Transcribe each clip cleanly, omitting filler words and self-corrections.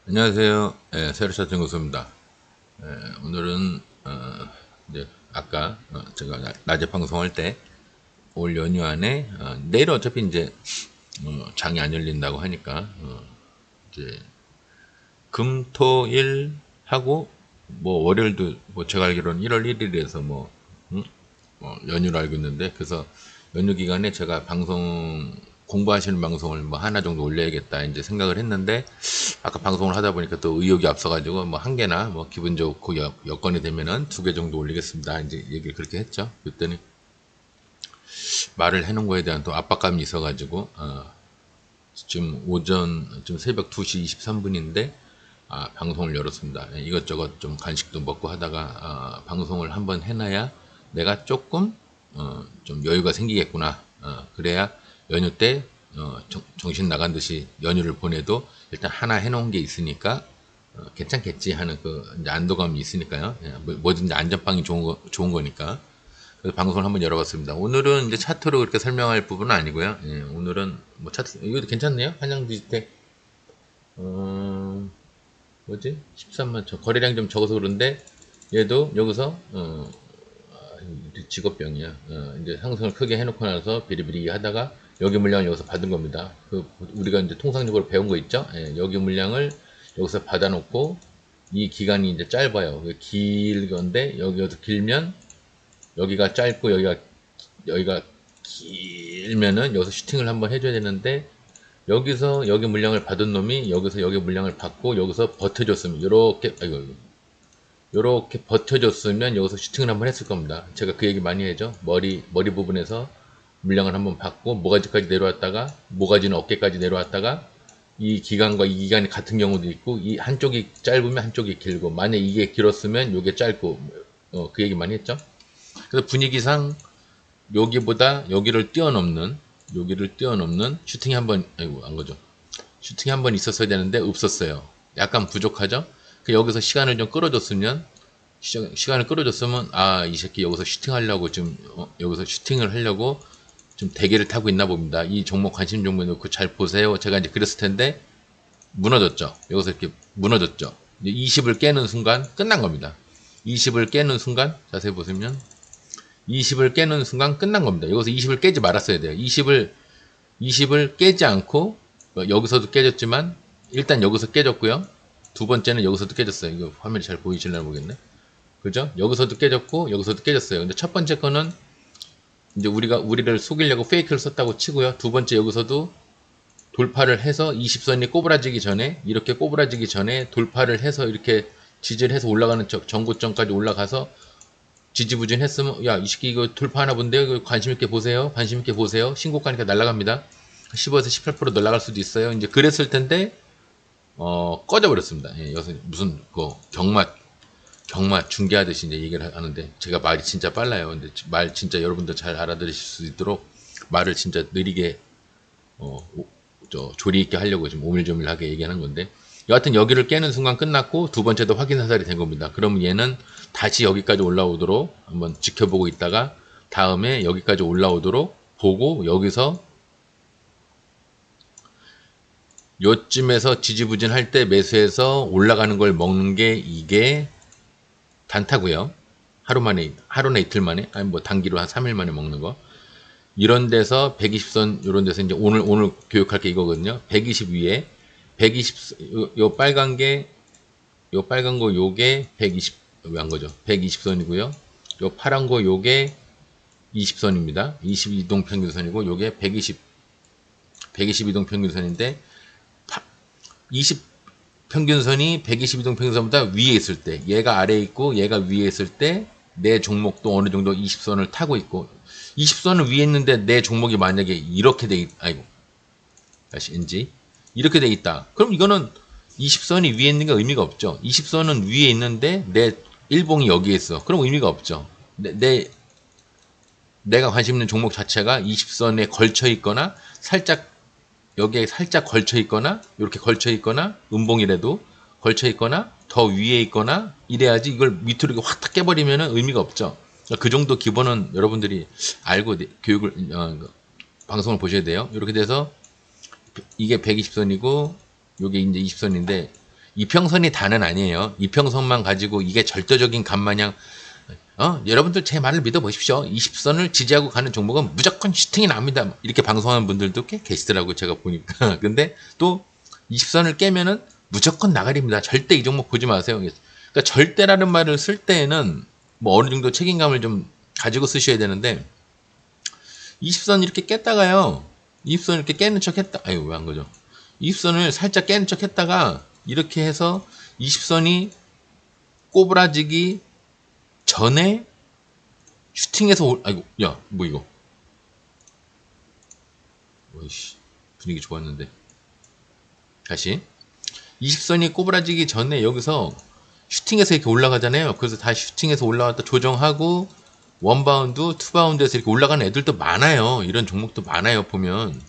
안녕하세요. 새로 찾은 고수입니다. 오늘은 이제 아까 제가 낮에 방송할 때 올 연휴 안에 내일 어차피 이제 장이 안 열린다고 하니까 이제 금토일 하고 뭐 월요일도 뭐 제가 알기로는 1월 1일에서 연휴를 알고 있는데, 그래서 연휴 기간에 제가 방송 공부하시는 방송을 뭐 하나 정도 올려야겠다 이제 생각을 했는데, 아까 방송을 하다 보니까 또 의욕이 앞서가지고 뭐 한 개나 뭐 기분 좋고 여건이 되면은 두 개 정도 올리겠습니다 이제 얘기를 그렇게 했죠. 그랬더니 말을 해놓은 거에 대한 또 압박감이 있어가지고 지금 지금 새벽 2시 23분인데 방송을 열었습니다. 이것저것 좀 간식도 먹고 하다가 방송을 한번 해놔야 내가 조금 좀 여유가 생기겠구나. 그래야 연휴 때 정신 나간 듯이 연휴를 보내도 일단 하나 해놓은 게 있으니까 괜찮겠지 하는 그 이제 안도감이 있으니까요. 뭐든지 안전빵이 좋은 거니까. 그래서 방송을 한번 열어봤습니다. 오늘은 이제 차트로 그렇게 설명할 부분은 아니고요. 오늘은 뭐 차트 이것도 괜찮네요. 한양 디지텍 뭐지? 13만 저 거래량 좀 적어서 그런데 얘도 여기서 직업병이야. 이제 상승을 크게 해놓고 나서 비리비리 하다가 여기 물량을 여기서 받은 겁니다. 그 우리가 이제 통상적으로 배운 거 있죠? 여기 물량을 여기서 받아놓고 이 기간이 이제 짧아요. 길건데 여기가 길면 여기가 짧고 여기가 길면은 여기서 슈팅을 한번 해줘야 되는데, 여기서 여기 물량을 받은 놈이 여기서 여기 물량을 받고 여기서 버텨줬으면 요렇게 요렇게 버텨줬으면 여기서 슈팅을 한번 했을 겁니다. 제가 그 얘기 많이 해죠. 머리 부분에서 물량을 한번 받고 모가지까지 내려왔다가 모가지는 어깨까지 내려왔다가 이 기간과 이 기간이 같은 경우도 있고, 이 한쪽이 짧으면 한쪽이 길고, 만약 이게 길었으면 이게 짧고, 그 얘기 많이 했죠. 그래서 분위기상 여기를 뛰어넘는 슈팅이 한번, 아이고 안 거죠. 슈팅이 한번 있었어야 되는데 없었어요. 약간 부족하죠. 여기서 시간을 좀 끌어줬으면, 시간을 끌어줬으면 이 새끼 여기서 슈팅하려고 지금 여기서 슈팅을 하려고 좀 대기를 타고 있나 봅니다. 이 종목 관심 종목에 놓고 잘 보세요. 제가 이제 그랬을 텐데 무너졌죠. 여기서 이렇게 무너졌죠. 20을 깨는 순간 끝난 겁니다. 20을 깨는 순간 자세히 보시면 20을 깨는 순간 끝난 겁니다. 여기서 20을 깨지 말았어야 돼요. 20을 깨지 않고 여기서도 깨졌지만 일단 여기서 깨졌고요. 두 번째는 여기서도 깨졌어요. 이거 화면이 잘 보이실려나 모르겠네. 그죠? 여기서도 깨졌고 여기서도 깨졌어요. 근데 첫 번째 거는 이제 우리를 속이려고 페이크를 썼다고 치고요. 두 번째 여기서도 돌파를 해서 20선이 꼬부라지기 전에, 이렇게 꼬부라지기 전에 돌파를 해서 이렇게 지지를 해서 올라가는 전고점까지 올라가서 지지부진했으면 야 이 새끼 이거 돌파하나 본데요. 관심 있게 보세요. 관심 있게 보세요. 신고가니까 날아갑니다. 15에서 18% 날아갈 수도 있어요. 이제 그랬을 텐데 꺼져버렸습니다. 여기서 무슨 경마 중계하듯이 이제 얘기를 하는데, 제가 말이 진짜 빨라요. 근데 말 진짜 여러분들 잘 알아들으실 수 있도록 말을 진짜 느리게 조리 있게 하려고 지금 오밀조밀하게 얘기하는 건데, 여하튼 여기를 깨는 순간 끝났고 두 번째도 확인 사살이 된 겁니다. 그러면 얘는 다시 여기까지 올라오도록 한번 지켜보고 있다가 다음에 여기까지 올라오도록 보고, 여기서 요쯤에서 지지부진할 때 매수해서 올라가는 걸 먹는 게 이게 단타고요. 하루나 이틀 만에, 아니 뭐 단기로 한 3일 만에 먹는 거. 이런 데서 120선, 이런 데서 이제 오늘 교육할 게 이거거든요. 120 위에 120, 요 빨간 거 요게 120, 왜 한 거죠? 120선이고요. 요 파란 거 요게 20선입니다. 22동 평균선이고 요게 120 이동 평균선인데 20 평균선이 122동 평균선보다 위에 있을 때, 얘가 아래에 있고 얘가 위에 있을 때 내 종목도 어느 정도 20선을 타고 있고, 20선은 위에 있는데 내 종목이 만약에 이렇게 다시 NG 이렇게 돼 있다. 그럼 이거는 20선이 위에 있는 게 의미가 없죠. 20선은 위에 있는데 내 일봉이 여기에 있어. 그럼 의미가 없죠. 내가 관심 있는 종목 자체가 20선에 걸쳐 있거나 여기에 살짝 걸쳐 있거나 이렇게 걸쳐 있거나 음봉이라도 걸쳐 있거나 더 위에 있거나 이래야지. 이걸 밑으로 확 깨버리면 의미가 없죠. 그 정도 기본은 여러분들이 알고 교육을 방송을 보셔야 돼요. 이렇게 돼서 이게 120선이고 요게 이제 20선인데 이평선이 다는 아니에요. 이평선만 가지고 이게 절대적인 값 마냥 여러분들 제 말을 믿어보십시오. 20선을 지지하고 가는 종목은 무조건 슈팅이 납니다. 이렇게 방송하는 분들도 꽤 계시더라고요. 제가 보니까. 근데 또 20선을 깨면은 무조건 나가리입니다. 절대 이 종목 보지 마세요. 그러니까 절대라는 말을 쓸 때에는 뭐 어느 정도 책임감을 좀 가지고 쓰셔야 되는데 20선 이렇게 깼다가요. 20선 이렇게 깨는 척 했다. 아유, 왜 한 거죠? 20선을 살짝 깨는 척 했다가 이렇게 해서 20선이 꼬부라지기 전에 슈팅해서 아이고, 야, 뭐 이거. 어이씨, 분위기 좋았는데. 다시. 20선이 꼬부라지기 전에 여기서 슈팅해서 이렇게 올라가잖아요. 그래서 다시 슈팅해서 올라갔다 조정하고 원바운드, 투바운드에서 이렇게 올라가는 애들도 많아요. 이런 종목도 많아요, 보면.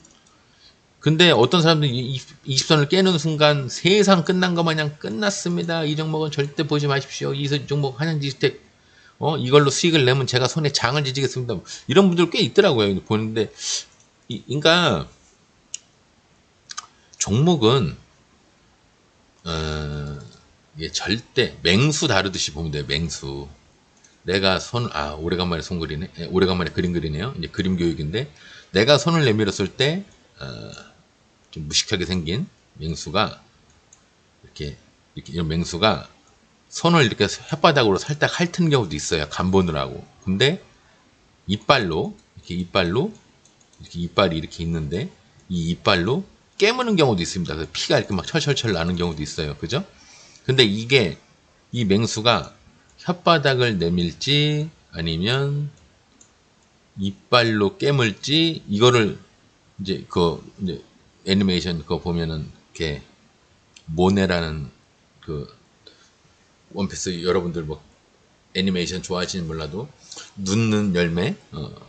근데 어떤 사람들이 20선을 깨는 순간 세상 끝난 것 마냥 끝났습니다. 이 종목은 절대 보지 마십시오. 이 종목 한양지주택 이걸로 수익을 내면 제가 손에 장을 지지겠습니다. 이런 분들 꽤 있더라고요. 보는데 그러니까 종목은 이게 절대 맹수 다루듯이 보면 돼요. 맹수. 내가 오래간만에 손 그리네. 오래간만에 그림 그리네요. 이제 그림 교육인데 내가 손을 내밀었을 때 좀 무식하게 생긴 맹수가 이렇게 이런 맹수가 손을 이렇게 혓바닥으로 살짝 핥는 경우도 있어요. 간 보느라고. 근데 이빨로 이렇게 이빨이 이렇게 있는데 이 이빨로 깨무는 경우도 있습니다. 그래서 피가 이렇게 막 철철철 나는 경우도 있어요. 그죠? 근데 이게 이 맹수가 혓바닥을 내밀지 아니면 이빨로 깨물지 이거를 이제 이제 애니메이션 그거 보면은 이렇게 모네라는 그 원피스 여러분들 뭐 애니메이션 좋아하시는 몰라도 눕는 열매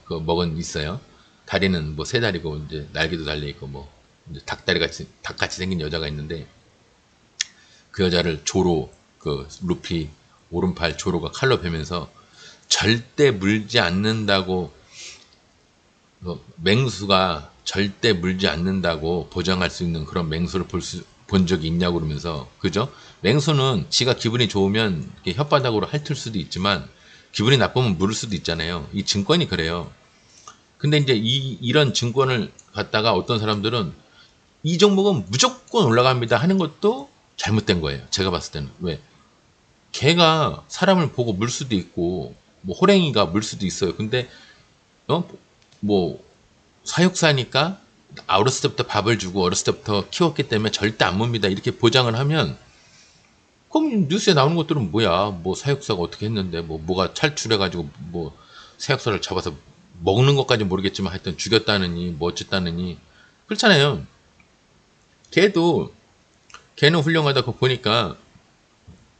그 먹은 있어요. 다리는 뭐 세 다리고 이제 날개도 달려 있고 뭐 이제 닭같이 생긴 여자가 있는데 그 여자를 조로 루피 오른팔 조로가 칼로 베면서 절대 물지 않는다고 맹수가 절대 물지 않는다고 보장할 수 있는 그런 맹수를 본 적이 있냐고 그러면서 그죠? 맹수는 지가 기분이 좋으면 혓바닥으로 핥을 수도 있지만 기분이 나쁘면 물을 수도 있잖아요. 이 증권이 그래요. 근데 이제 이런 증권을 갖다가 어떤 사람들은 이 종목은 무조건 올라갑니다 하는 것도 잘못된 거예요. 제가 봤을 때는. 왜? 개가 사람을 보고 물 수도 있고 뭐 호랭이가 물 수도 있어요. 근데 뭐 사육사니까 어렸을 때부터 밥을 주고 어렸을 때부터 키웠기 때문에 절대 안 뭅니다. 이렇게 보장을 하면 그럼 뉴스에 나오는 것들은 뭐야? 뭐 사육사가 어떻게 했는데 뭐가 탈출해가지고 뭐 사육사를 잡아서 먹는 것까지 모르겠지만 하여튼 죽였다느니 뭐 어쨌다느니 그렇잖아요. 걔는 훌륭하다. 그거 보니까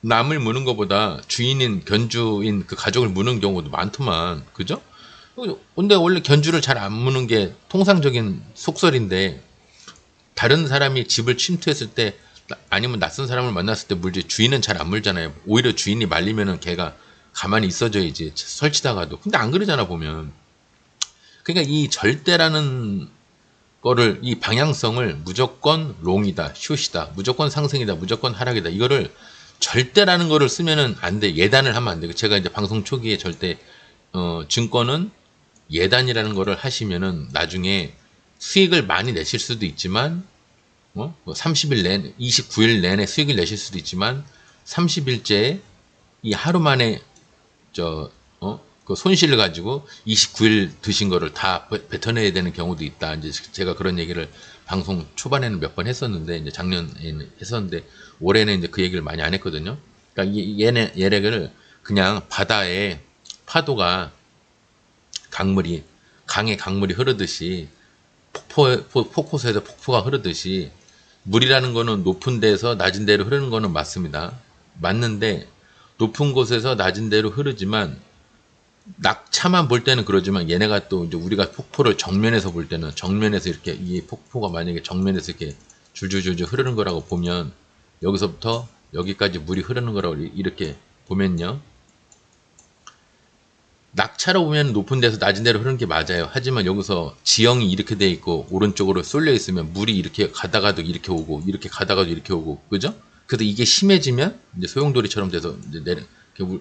남을 무는 것보다 주인인 견주인 그 가족을 무는 경우도 많더만 그죠? 근데 원래 견주를 잘 안 무는 게 통상적인 속설인데 다른 사람이 집을 침투했을 때 아니면 낯선 사람을 만났을 때 물지 주인은 잘 안 물잖아요. 오히려 주인이 말리면은 걔가 가만히 있어줘야지 설치다가도. 근데 안 그러잖아 보면. 그러니까 이 절대라는 거를 이 방향성을 무조건 롱이다, 숏이다, 무조건 상승이다, 무조건 하락이다. 이거를 절대라는 거를 쓰면은 안 돼. 예단을 하면 안 돼. 제가 이제 방송 초기에 절대 증권은 예단이라는 거를 하시면은 나중에 수익을 많이 내실 수도 있지만 30일 내내 29일 내내 수익을 내실 수도 있지만 30일째 이 하루 만에 그 손실을 가지고 29일 드신 거를 다 뱉어내야 되는 경우도 있다. 이제 제가 그런 얘기를 방송 초반에는 몇 번 했었는데 이제 작년에는 했었는데 올해는 이제 그 얘기를 많이 안 했거든요. 그러니까 얘네를 그냥 바다에 파도가 강에 강물이 흐르듯이 폭포수에서 폭포가 흐르듯이 물이라는 거는 높은 데서 낮은 데로 흐르는 거는 맞습니다. 맞는데 높은 곳에서 낮은 데로 흐르지만 낙차만 볼 때는 그러지만 얘네가 또 이제 우리가 폭포를 정면에서 볼 때는 정면에서 이렇게 이 폭포가 만약에 정면에서 이렇게 줄줄줄줄 흐르는 거라고 보면 여기서부터 여기까지 물이 흐르는 거라고 이렇게 보면요. 낙차로 보면 높은 데서 낮은 데로 흐르는 게 맞아요. 하지만 여기서 지형이 이렇게 돼 있고 오른쪽으로 쏠려 있으면 물이 이렇게 가다가도 이렇게 오고 이렇게 가다가도 이렇게 오고 그죠? 그래도 이게 심해지면 이제 소용돌이처럼 돼서 이제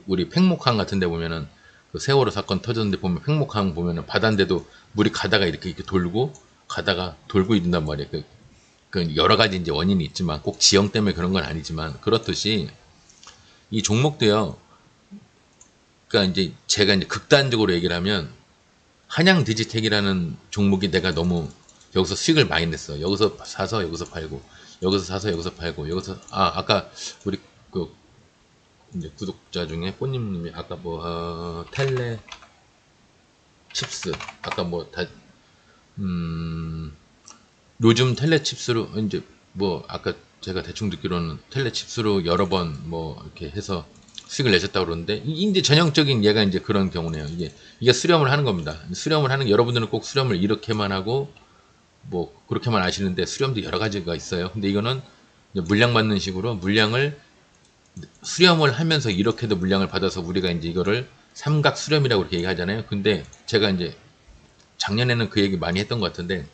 우리 팽목항 같은 데 보면은 그 세월호 사건 터졌는데 보면 팽목항 보면은 바다인데도 물이 가다가 이렇게 돌고 가다가 돌고 이런단 말이에요. 그 여러 가지 이제 원인이 있지만 꼭 지형 때문에 그런 건 아니지만 그렇듯이 이 종목도요. 그러니까 이제 제가 이제 극단적으로 얘기를 하면 한양 디지텍이라는 종목이 내가 너무 여기서 수익을 많이 냈어. 여기서 사서 여기서 팔고 여기서 사서 여기서 팔고 여기서 아까 우리 그 이제 구독자 중에 꽃님님이 아까 뭐 텔레 칩스 아까 요즘 텔레 칩스로 이제 뭐 아까 제가 대충 듣기로는 텔레 칩스로 여러 번 뭐 이렇게 해서 수익을 내셨다고 그러는데 이제 전형적인 얘가 이제 그런 경우네요. 이게 수렴을 하는 겁니다. 수렴을 하는 여러분들은 꼭 수렴을 이렇게만 하고 뭐 그렇게만 아시는데 수렴도 여러 가지가 있어요. 근데 이거는 물량 받는 식으로 물량을 수렴을 하면서 이렇게도 물량을 받아서 우리가 이제 이거를 삼각 수렴이라고 이렇게 얘기하잖아요. 근데 제가 이제 작년에는 그 얘기 많이 했던 것 같은데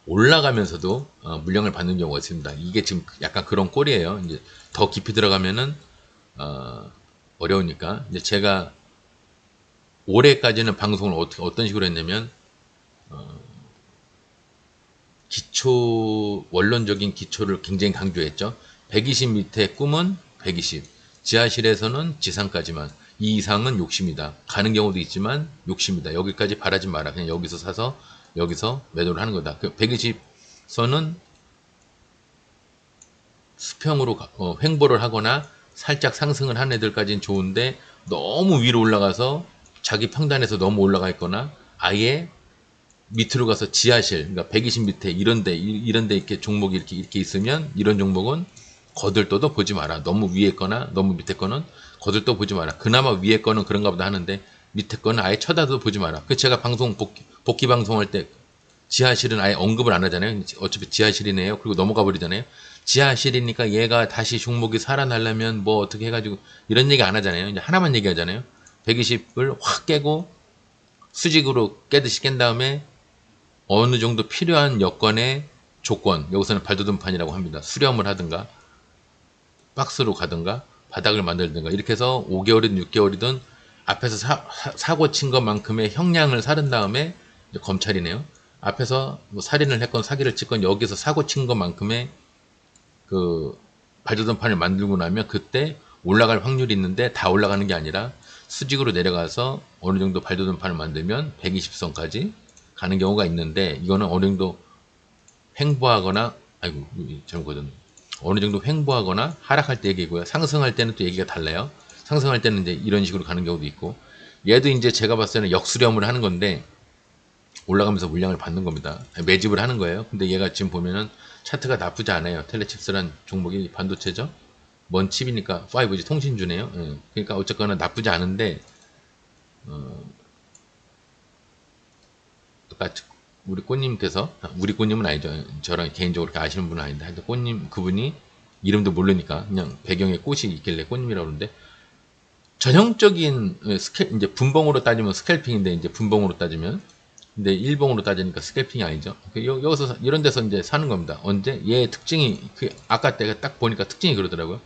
올라가면서도 물량을 받는 경우가 있습니다. 이게 지금 약간 그런 꼴이에요. 이제 더 깊이 들어가면은 어려우니까 이제 제가 올해까지는 방송을 어떤 식으로 했냐면 기초 원론적인 기초를 굉장히 강조했죠. 120 밑에 꿈은 120, 지하실에서는 지상까지만, 이 이상은 욕심이다. 가는 경우도 있지만 욕심이다. 여기까지 바라지 마라. 그냥 여기서 사서 여기서 매도를 하는 거다. 그 120선은 수평으로 횡보를 하거나 살짝 상승을 한 애들까지는 좋은데 너무 위로 올라가서 자기 평단에서 너무 올라가 있거나 아예 밑으로 가서 지하실, 그러니까 120 밑에 이런데 이렇게 종목이 이렇게 있으면 이런 종목은 거들떠도 보지 마라. 너무 위에 거나 너무 밑에 거는 거들떠 보지 마라. 그나마 위에 거는 그런가 보다 하는데 밑에 거는 아예 쳐다도 보지 마라. 그 제가 방송 복귀 방송할 때 지하실은 아예 언급을 안 하잖아요. 어차피 지하실이네요. 그리고 넘어가 버리잖아요. 지하실이니까 얘가 다시 종목이 살아나려면 뭐 어떻게 해가지고 이런 얘기 안 하잖아요. 이제 하나만 얘기하잖아요. 120을 확 깨고 수직으로 깨듯이 깬 다음에 어느 정도 필요한 여건의 조건, 여기서는 발돋움판이라고 합니다. 수렴을 하든가 박스로 가든가 바닥을 만들든가 이렇게 해서 5개월이든 6개월이든 앞에서 사고 친 것만큼의 형량을 사른 다음에 이제 검찰이네요. 앞에서 뭐 살인을 했건 사기를 쳤건 여기서 사고 친 것만큼의 그 발돋움판을 만들고 나면 그때 올라갈 확률이 있는데 다 올라가는 게 아니라 수직으로 내려가서 어느 정도 발돋움판을 만들면 120선까지 가는 경우가 있는데 이거는 어느 정도 횡보하거나 아이고 잘못 거든 어느 정도 횡보하거나 하락할 때 얘기고요. 상승할 때는 또 얘기가 달라요. 상승할 때는 이제 이런 식으로 가는 경우도 있고 얘도 이제 제가 봤을 때는 역수렴을 하는 건데 올라가면서 물량을 받는 겁니다. 매집을 하는 거예요. 근데 얘가 지금 보면은 차트가 나쁘지 않아요. 텔레칩스란 종목이 반도체죠. 뭔 칩이니까 5G 통신주네요. 예. 그러니까 어쨌거나 나쁘지 않은데 아까 우리 꽃님께서 우리 꽃님은 아니죠. 저랑 개인적으로 그렇게 아시는 분은 아닌데 하여튼 꽃님 그분이 이름도 모르니까 그냥 배경에 꽃이 있길래 꽃님이라고 그러는데 전형적인 이제 분봉으로 따지면 스캘핑인데 이제 분봉으로 따지면 근데 일봉으로 따지니까 스캘핑이 아니죠. 여기서 이런 데서 이제 사는 겁니다. 언제 얘의 특징이 아까 내가 딱 보니까 특징이 그러더라고요.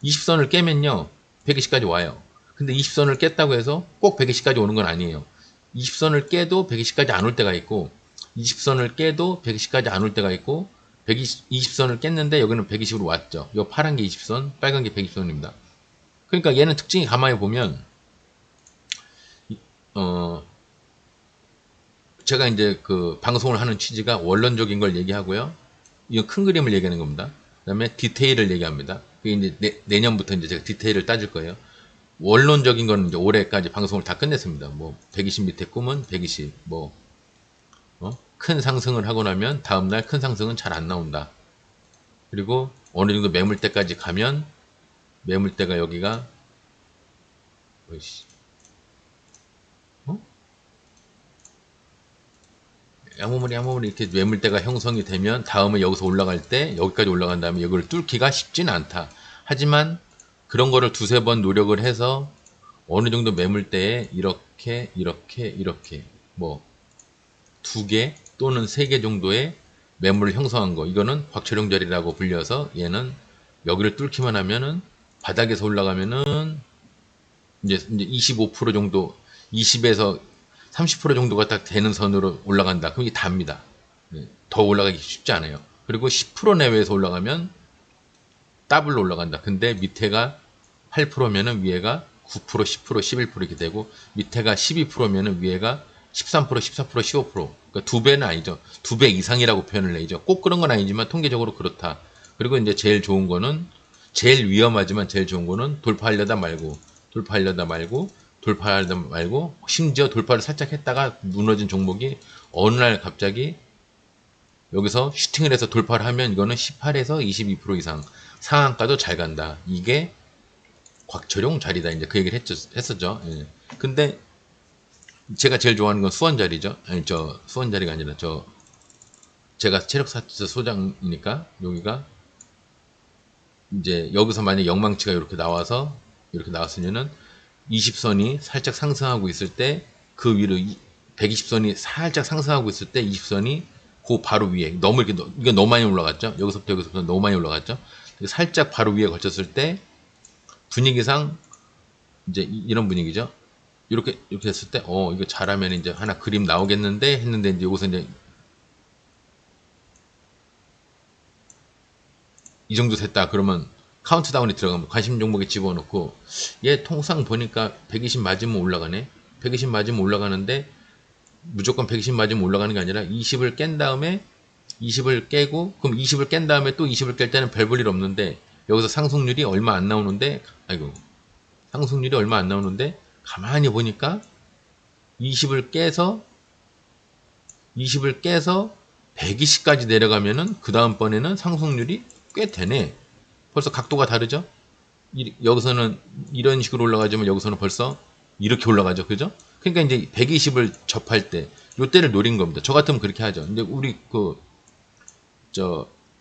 20선을 깨면요 120까지 와요. 근데 20선을 깼다고 해서 꼭 120까지 오는 건 아니에요. 20선을 깨도 120까지 안 올 때가 있고 20선을 깨도 120까지 안 올 때가 있고 120선을 깼는데 여기는 120으로 왔죠. 이 파란 게 20선, 빨간 게 120선입니다. 그러니까 얘는 특징이 가만히 보면 제가 이제 그 방송을 하는 취지가 원론적인 걸 얘기하고요. 이건 큰 그림을 얘기하는 겁니다. 그 다음에 디테일을 얘기합니다. 그게 이제 내년부터 이제 제가 디테일을 따질 거예요. 원론적인 거는 이제 올해까지 방송을 다 끝냈습니다. 뭐 120 밑에 꿈은 120, 큰 상승을 하고 나면 다음날 큰 상승은 잘 안 나온다. 그리고 어느 정도 매물대까지 가면 매물대가 여기가 아무리 이렇게 매물대가 형성이 되면 다음에 여기서 올라갈 때 여기까지 올라간 다음에 여기를 뚫기가 쉽지는 않다. 하지만 그런 거를 두세 번 노력을 해서 어느 정도 매물대에 이렇게 뭐 2개 또는 3개 정도의 매물을 형성한 거 이거는 곽철용 자리라고 불려서 얘는 여기를 뚫기만 하면은 바닥에서 올라가면은 이제 25% 정도, 20에서 30% 정도가 딱 되는 선으로 올라간다. 그럼 이게 답니다. 네, 더 올라가기 쉽지 않아요. 그리고 10% 내외에서 올라가면 더블로 올라간다. 근데 밑에가 8%면은 위에가 9%, 10%, 11% 이렇게 되고 밑에가 12%면은 위에가 13%, 14%, 15%. 그러니까 두 배는 아니죠. 두 배 이상이라고 표현을 내죠. 꼭 그런 건 아니지만 통계적으로 그렇다. 그리고 이제 제일 좋은 거는 제일 위험하지만 제일 좋은 거는 돌파하려다 말고 돌파하려다 말고 돌파하려다 말고 심지어 돌파를 살짝 했다가 무너진 종목이 어느 날 갑자기 여기서 슈팅을 해서 돌파를 하면 이거는 18에서 22% 이상 상한가도 잘 간다. 이게 곽철용 자리다. 이제 그 얘기를 했었죠. 예. 근데 제가 제일 좋아하는 건 수원 자리죠. 아니, 수원 자리가 아니라 제가 체력사트 소장이니까 여기가 이제 여기서 만약 영망치가 이렇게 나와서 이렇게 나왔으면은 20선이 살짝 상승하고 있을 때 그 위로 120선이 살짝 상승하고 있을 때 20선이 그 바로 위에 너무 이렇게 이거 너무 많이 올라갔죠. 여기서부터 너무 많이 올라갔죠. 살짝 바로 위에 걸쳤을 때 분위기상 이제 이런 분위기죠. 이렇게 했을 때 이거 잘하면 이제 하나 그림 나오겠는데 했는데 이제 여기서 이제 이 정도 됐다 그러면 카운트다운이 들어가면 관심 종목에 집어넣고 얘 통상 보니까 120 맞으면 올라가네. 120 맞으면 올라가는데 무조건 120 맞으면 올라가는 게 아니라 20을 깬 다음에 20을 깨고 그럼 20을 깬 다음에 또 20을 깰 때는 별 볼 일 없는데 여기서 상승률이 얼마 안 나오는데 아이고 상승률이 얼마 안 나오는데 가만히 보니까 20을 깨서 120까지 내려가면은 그 다음번에는 상승률이 꽤 되네. 벌써 각도가 다르죠? 여기서는 이런 식으로 올라가지만 여기서는 벌써 이렇게 올라가죠. 그죠? 그러니까 이제 120을 접할 때 요때를 노린 겁니다. 저 같으면 그렇게 하죠. 근데 우리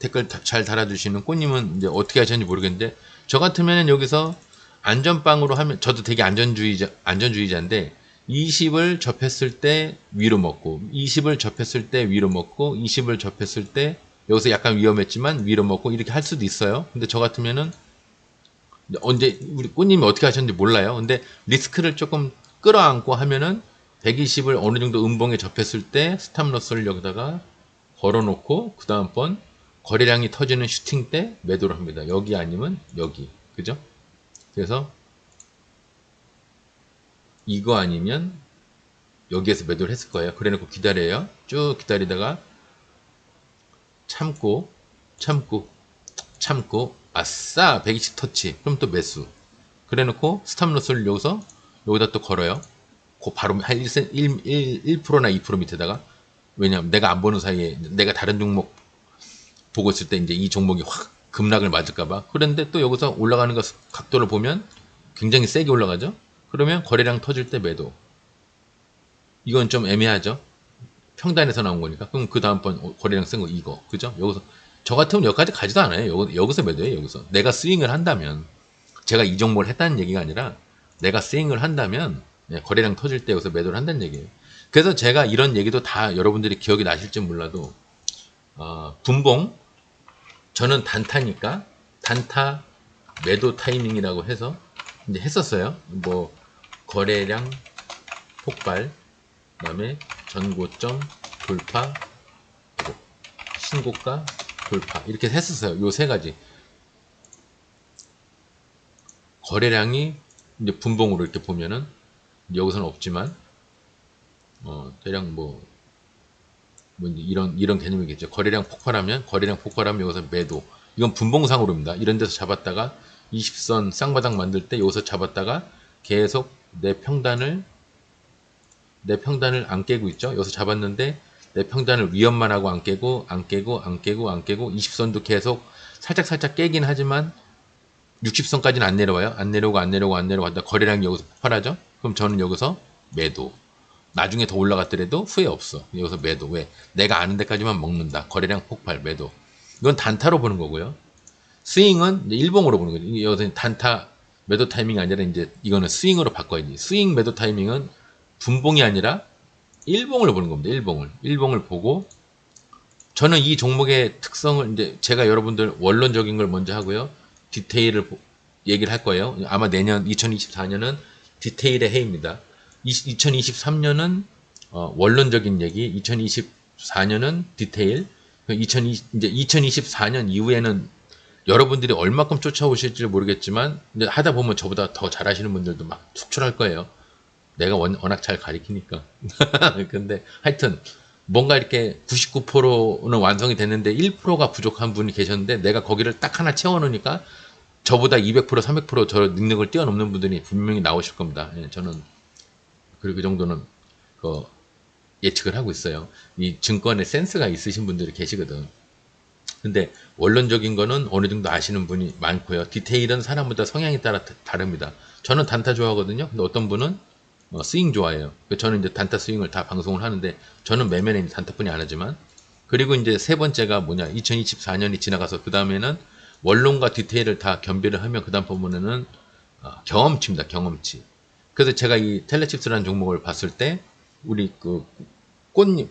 댓글 잘 달아주시는 꽃님은 이제 어떻게 하셨는지 모르겠는데 저 같으면 여기서 안전빵으로 하면 저도 되게 안전주의자인데 20을 접했을 때 위로 먹고 20을 접했을 때 위로 먹고 20을 접했을 때 여기서 약간 위험했지만 위로 먹고 이렇게 할 수도 있어요. 근데 저 같으면은 언제 우리 꽃님이 어떻게 하셨는지 몰라요. 근데 리스크를 조금 끌어안고 하면은 120을 어느 정도 음봉에 접했을 때 스탑로스를 여기다가 걸어놓고 그 다음번 거래량이 터지는 슈팅 때 매도를 합니다. 여기 아니면 여기. 그죠? 그래서 이거 아니면 여기에서 매도를 했을 거예요. 그래 놓고 기다려요. 쭉 기다리다가 참고 아싸 120 터치. 그럼 또 매수. 그래 놓고 스탑로스를 여기다 또 걸어요. 그 바로 한 1%나 2% 밑에다가 왜냐면 내가 안 보는 사이에 내가 다른 종목 보고 있을 때 이제 이 종목이 확 급락을 맞을까봐. 그런데 또 여기서 올라가는 거 각도를 보면 굉장히 세게 올라가죠. 그러면 거래량 터질 때 매도. 이건 좀 애매하죠. 평단에서 나온 거니까. 그럼 그 다음번 거래량 센 거 이거. 그죠? 여기서 저 같으면 여기까지 가지도 않아요. 여기서 매도해요. 여기서 내가 스윙을 한다면 제가 이 종목을 했다는 얘기가 아니라 내가 스윙을 한다면 거래량 터질 때 여기서 매도를 한다는 얘기예요. 그래서 제가 이런 얘기도 다 여러분들이 기억이 나실지 몰라도 분봉 저는 단타니까 단타 매도 타이밍이라고 해서 이제 했었어요. 뭐 거래량 폭발, 그다음에 전고점 돌파, 신고가 돌파 이렇게 했었어요. 요 세 가지 거래량이 이제 분봉으로 이렇게 보면은 여기서는 없지만 대략 뭐 이런 개념이겠죠. 거래량 폭발하면 여기서 매도. 이건 분봉상으로입니다. 이런 데서 잡았다가 20선 쌍바닥 만들 때 여기서 잡았다가 계속 내 평단을 안 깨고 있죠. 여기서 잡았는데 내 평단을 위험만 하고 안 깨고 20선도 계속 살짝 깨긴 하지만 60선까지는 안 내려와요. 안 내려오고 하다 거래량이 여기서 폭발하죠. 그럼 저는 여기서 매도. 나중에 더 올라갔더라도 후회 없어. 여기서 매도. 왜? 내가 아는 데까지만 먹는다. 거래량 폭발, 매도. 이건 단타로 보는 거고요. 스윙은 이제 일봉으로 보는 거죠. 여기서 단타 매도 타이밍이 아니라 이제 이거는 스윙으로 바꿔야지. 스윙 매도 타이밍은 분봉이 아니라 일봉을 보는 겁니다. 일봉을 보고 저는 이 종목의 특성을 이제 제가 여러분들 원론적인 걸 먼저 하고요. 디테일을 얘기를 할 거예요. 아마 내년 2024년은 디테일의 해입니다. 2023년은 원론적인 얘기, 2024년은 디테일, 이제 2024년 이후에는 여러분들이 얼마큼 쫓아오실지 모르겠지만 이제 하다 보면 저보다 더 잘하시는 분들도 막 속출할 거예요. 내가 워낙 잘 가리키니까. 근데 하여튼 뭔가 이렇게 99%는 완성이 됐는데 1%가 부족한 분이 계셨는데 내가 거기를 딱 하나 채워놓으니까 저보다 200%, 300%저 능력을 뛰어넘는 분들이 분명히 나오실 겁니다. 예, 저는 그리고 그 정도는 예측을 하고 있어요. 이 증권에 센스가 있으신 분들이 계시거든. 근데 원론적인 거는 어느 정도 아시는 분이 많고요. 디테일은 사람마다 성향에 따라 다릅니다. 저는 단타 좋아하거든요. 근데 어떤 분은 스윙 좋아해요. 저는 이제 단타 스윙을 다 방송을 하는데 저는 매매는 단타뿐이 안 하지만 그리고 이제 세 번째가 뭐냐 2024년이 지나가서 그 다음에는 원론과 디테일을 다 겸비를 하면 그 다음 부분은 경험치입니다. 경험치. 그래서 제가 이 텔레칩스라는 종목을 봤을 때 우리 그 꽃님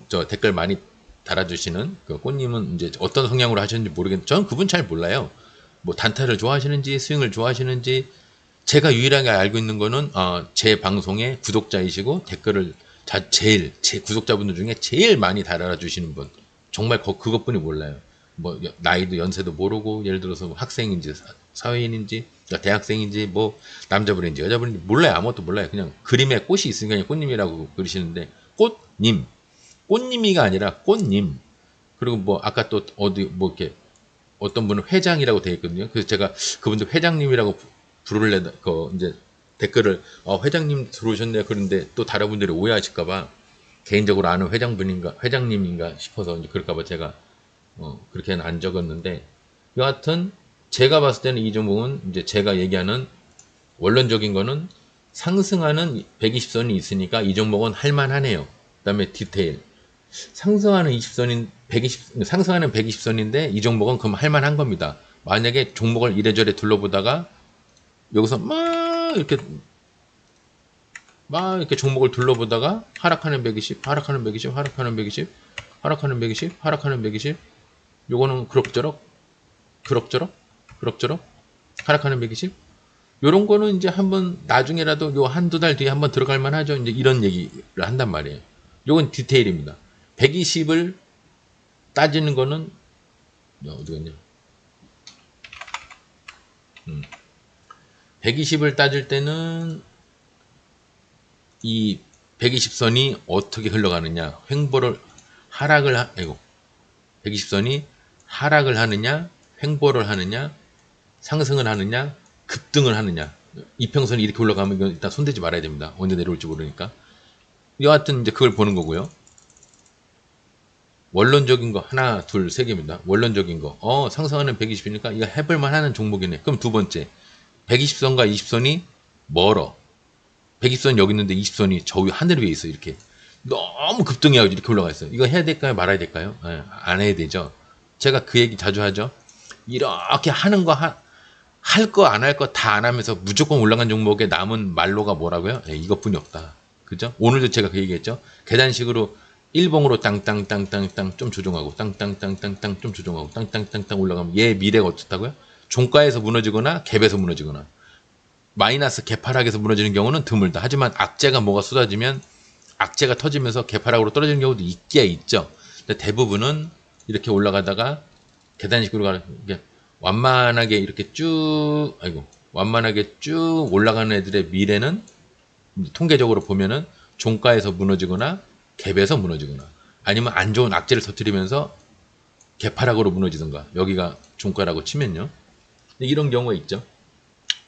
저 댓글 많이 달아주시는 그 꽃님은 이제 어떤 성향으로 하시는지 모르겠는데 저는 그분 잘 몰라요. 뭐 단타를 좋아하시는지 스윙을 좋아하시는지 제가 유일하게 알고 있는 거는 제 방송의 구독자이시고 댓글을 제 구독자분들 중에 제일 많이 달아주시는 분 정말 그것뿐이 몰라요. 뭐 나이도 연세도 모르고 예를 들어서 뭐 학생인지 사회인인지 대학생인지 뭐 남자분인지 여자분인지 몰라요. 아무것도 몰라요. 그냥 그림에 꽃이 있으니까 그냥 꽃님이라고 그러시는데 꽃님 꽃님이가 아니라 꽃님. 그리고 뭐 아까 또 어디 뭐 이렇게 어떤 분은 회장이라고 되어 있거든요. 그래서 제가 그분들 회장님이라고 부를래 이제 댓글을 회장님 들어오셨네요. 그런데 또 다른 분들이 오해하실까봐 개인적으로 아는 회장님인가 싶어서 이제 그럴까봐 제가 그렇게는 안 적었는데 여하튼 제가 봤을 때는 이 종목은 이제 제가 얘기하는 원론적인 거는 상승하는 120선이 있으니까 이 종목은 할만하네요. 그다음에 디테일 상승하는 120선인데 이 종목은 그럼 할만한 겁니다. 만약에 종목을 이래저래 둘러보다가 여기서 막 이렇게 종목을 둘러보다가 하락하는 120, 하락하는 120, 하락하는 120, 하락하는 120, 하락하는 120 요거는 그럭저럭 하락하는 120 요런 거는 이제 한번 나중에라도 요 한두 달 뒤에 한번 들어갈 만하죠. 이제 이런 얘기를 한단 말이에요. 요건 디테일입니다. 120을 따지는 거는 어디 갔냐? 120을 따질 때는 이 120선이 어떻게 흘러가느냐, 120선이 하락을 하느냐, 횡보를 하느냐, 상승을 하느냐, 급등을 하느냐. 이평선이 이렇게 올라가면 이건 일단 손대지 말아야 됩니다. 언제 내려올지 모르니까. 여하튼 이제 그걸 보는 거고요. 원론적인 거 하나, 둘, 세 개입니다. 원론적인 거. 상승하는 120이니까 이거 해볼만 하는 종목이네. 그럼 두 번째. 120선과 20선이 멀어. 120선 여기 있는데 20선이 저 위 하늘 위에 있어. 이렇게. 너무 급등해요. 이렇게 올라가 있어요. 이거 해야 될까요? 말아야 될까요? 안 해야 되죠. 제가 그 얘기 자주 하죠. 이렇게 하는 거, 할 거 안 할 거 다 안 하면서 무조건 올라간 종목에 남은 말로가 뭐라고요? 이것뿐이 없다. 그죠? 오늘도 제가 그 얘기했죠. 계단식으로 일봉으로 땅땅땅땅땅 좀 조정하고 땅땅땅땅땅 좀 조정하고 땅땅땅땅 올라가면 얘 미래가 어떻다고요? 종가에서 무너지거나 갭에서 무너지거나 마이너스 개파락에서 무너지는 경우는 드물다. 하지만 악재가 뭐가 쏟아지면 악재가 터지면서 개파락으로 떨어지는 경우도 있기야 있죠. 근데 대부분은 이렇게 올라가다가 계단식으로 가는 게 완만하게 이렇게 완만하게 쭉 올라가는 애들의 미래는 통계적으로 보면은 종가에서 무너지거나 갭에서 무너지거나 아니면 안 좋은 악재를 터뜨리면서 개파락으로 무너지든가 여기가 종가라고 치면요. 이런 경우가 있죠.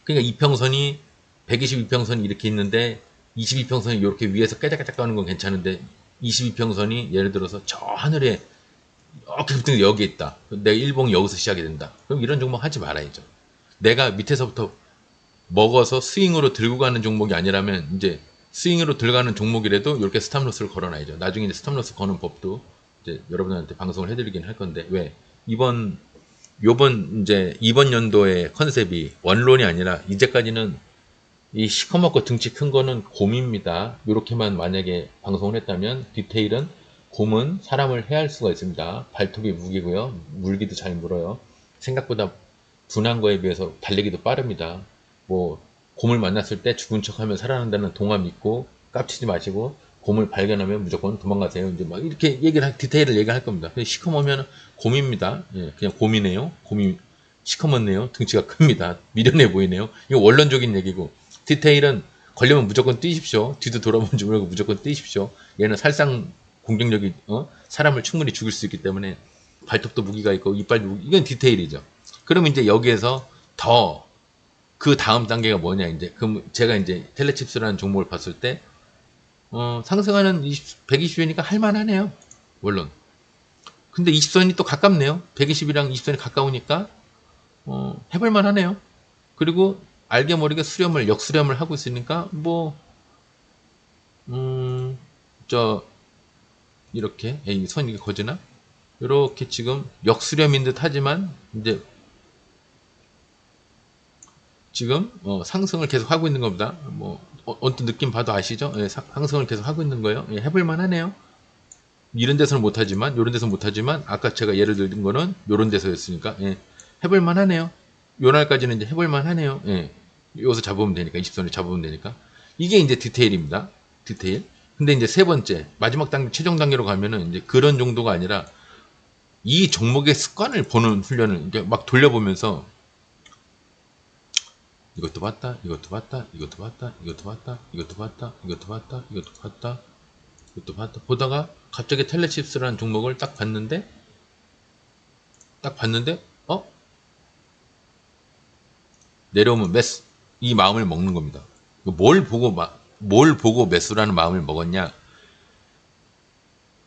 그러니까 이평선이 122평선이 이렇게 있는데 22평선이 이렇게 위에서 깨작깨작 가는 건 괜찮은데 22평선이 예를 들어서 저 하늘에 이렇게 급등이 여기 있다. 내 일봉이 여기서 시작이 된다. 그럼 이런 종목 하지 말아야죠. 내가 밑에서부터 먹어서 스윙으로 들고 가는 종목이 아니라면 이제 스윙으로 들어가는 종목이라도 이렇게 스탑로스를 걸어놔야죠. 나중에 이제 스탑로스 거는 법도 이제 여러분한테 방송을 해드리긴 할 건데 왜 이번 연도의 컨셉이 원론이 아니라 이제까지는 이 시커멓고 등치 큰 거는 곰입니다. 이렇게만 만약에 방송을 했다면 디테일은 곰은 사람을 해할 수가 있습니다. 발톱이 무기고요. 물기도 잘 물어요. 생각보다 둔한 거에 비해서 달리기도 빠릅니다. 뭐 곰을 만났을 때 죽은 척하면 살아난다는 동화 믿고 깝치지 마시고 곰을 발견하면 무조건 도망가세요. 이제 막 이렇게 디테일을 얘기할 겁니다. 시커먼면 곰입니다. 예, 그냥 곰이네요. 곰이 시커멓네요. 등치가 큽니다. 미련해 보이네요. 이거 원론적인 얘기고 디테일은 걸리면 무조건 뛰십시오. 뒤도 돌아보지 말고 무조건 뛰십시오. 얘는 살상 공격력이 사람을 충분히 죽일 수 있기 때문에 발톱도 무기가 있고 이빨도 무기, 이건 디테일이죠. 그럼 이제 여기에서 더 그 다음 단계가 뭐냐 이제 그럼 제가 이제 텔레칩스라는 종목을 봤을 때 상승하는 120이니까 할만하네요. 물론. 근데 20선이 또 가깝네요. 120이랑 20선이 가까우니까 해볼만 하네요. 그리고 알게 모르게 역수렴을 하고 있으니까 저 이렇게 이 선이 거지나 이렇게 지금 역수렴인 듯 하지만 이제 지금 상승을 계속 하고 있는 겁니다. 언뜻 느낌 봐도 아시죠? 예, 상승을 계속 하고 있는 거예요. 예, 해볼만 하네요. 이런 데서는 못하지만 요런 데서는 못하지만 아까 제가 예를 든 거는 요런 데서였으니까 예, 해볼만 하네요. 요 날까지는 이제 해볼만 하네요. 예, 여기서 잡으면 되니까 20선을 잡으면 되니까 이게 이제 디테일입니다. 디테일. 근데 이제 세 번째 마지막 단계 최종 단계로 가면은 이제 그런 정도가 아니라 이 종목의 습관을 보는 훈련을 이렇게 막 돌려보면서 이것도 봤다, 이것도 봤다, 이것도 봤다, 이것도 봤다, 이것도 봤다, 이것도 봤다, 이것도 봤다, 이것도 봤다. 보다가 갑자기 텔레칩스라는 종목을 딱 봤는데, 내려오면 매수. 이 마음을 먹는 겁니다. 뭘 보고 매수라는 마음을 먹었냐?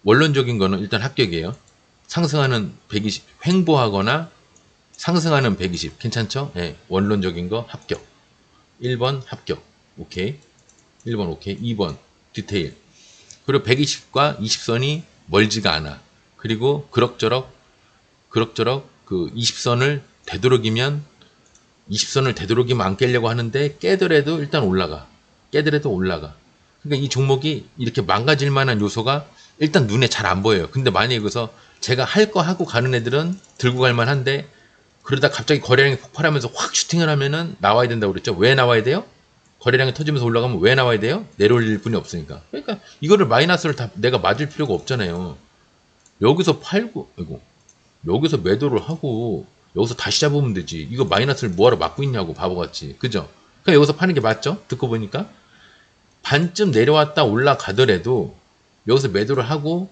원론적인 거는 일단 합격이에요. 상승하는 120, 횡보하거나 상승하는 120. 괜찮죠? 네, 원론적인 거 합격. 1번 합격. 오케이. 1번 오케이. 2번 디테일. 그리고 120과 20선이 멀지가 않아. 그리고 그럭저럭 그 20선을 되도록이면 안 깨려고 하는데 깨더라도 일단 올라가. 그러니까 이 종목이 이렇게 망가질 만한 요소가 일단 눈에 잘 안 보여요. 근데 만약에 여기서 제가 할 거 하고 가는 애들은 들고 갈 만한데 그러다 갑자기 거래량이 폭발하면서 확 슈팅을 하면은 나와야 된다고 그랬죠. 왜 나와야 돼요? 거래량이 터지면서 올라가면 왜 나와야 돼요? 내려올릴 분이 없으니까. 그러니까 이거를 마이너스를 다 내가 맞을 필요가 없잖아요. 여기서 팔고, 여기서 매도를 하고 여기서 다시 잡으면 되지. 이거 마이너스를 뭐하러 막고 있냐고 바보같이. 그죠? 그러니까 여기서 파는 게 맞죠? 듣고 보니까 반쯤 내려왔다 올라가더라도 여기서 매도를 하고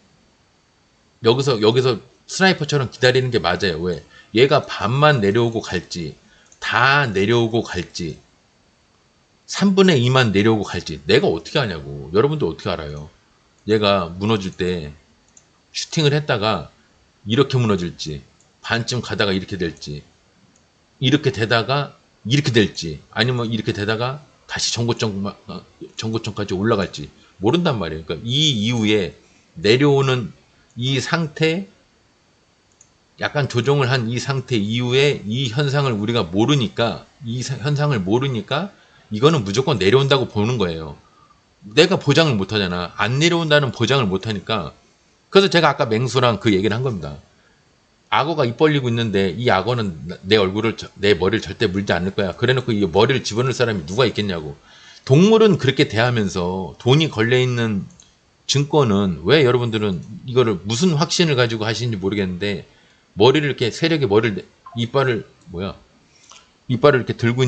여기서 스나이퍼처럼 기다리는 게 맞아요. 왜? 얘가 반만 내려오고 갈지 다 내려오고 갈지 3분의 2만 내려오고 갈지 내가 어떻게 아냐고. 여러분도 어떻게 알아요? 얘가 무너질 때 슈팅을 했다가 이렇게 무너질지 반쯤 가다가 이렇게 될지 이렇게 되다가 이렇게 될지 아니면 이렇게 되다가 다시 전고점까지 올라갈지 모른단 말이에요. 그러니까 이 이후에 내려오는 이 상태 약간 조정을 한 이 상태 이후에 이 현상을 우리가 모르니까 이거는 무조건 내려온다고 보는 거예요. 내가 보장을 못 하잖아. 안 내려온다는 보장을 못 하니까 그래서 제가 아까 맹수랑 그 얘기를 한 겁니다. 악어가 입 벌리고 있는데 이 악어는 내 머리를 절대 물지 않을 거야. 그래놓고 이 머리를 집어넣을 사람이 누가 있겠냐고. 동물은 그렇게 대하면서 돈이 걸려있는 증권은 왜 여러분들은 이거를 무슨 확신을 가지고 하시는지 모르겠는데 머리를 이렇게 세력의 이빨을 이렇게 들고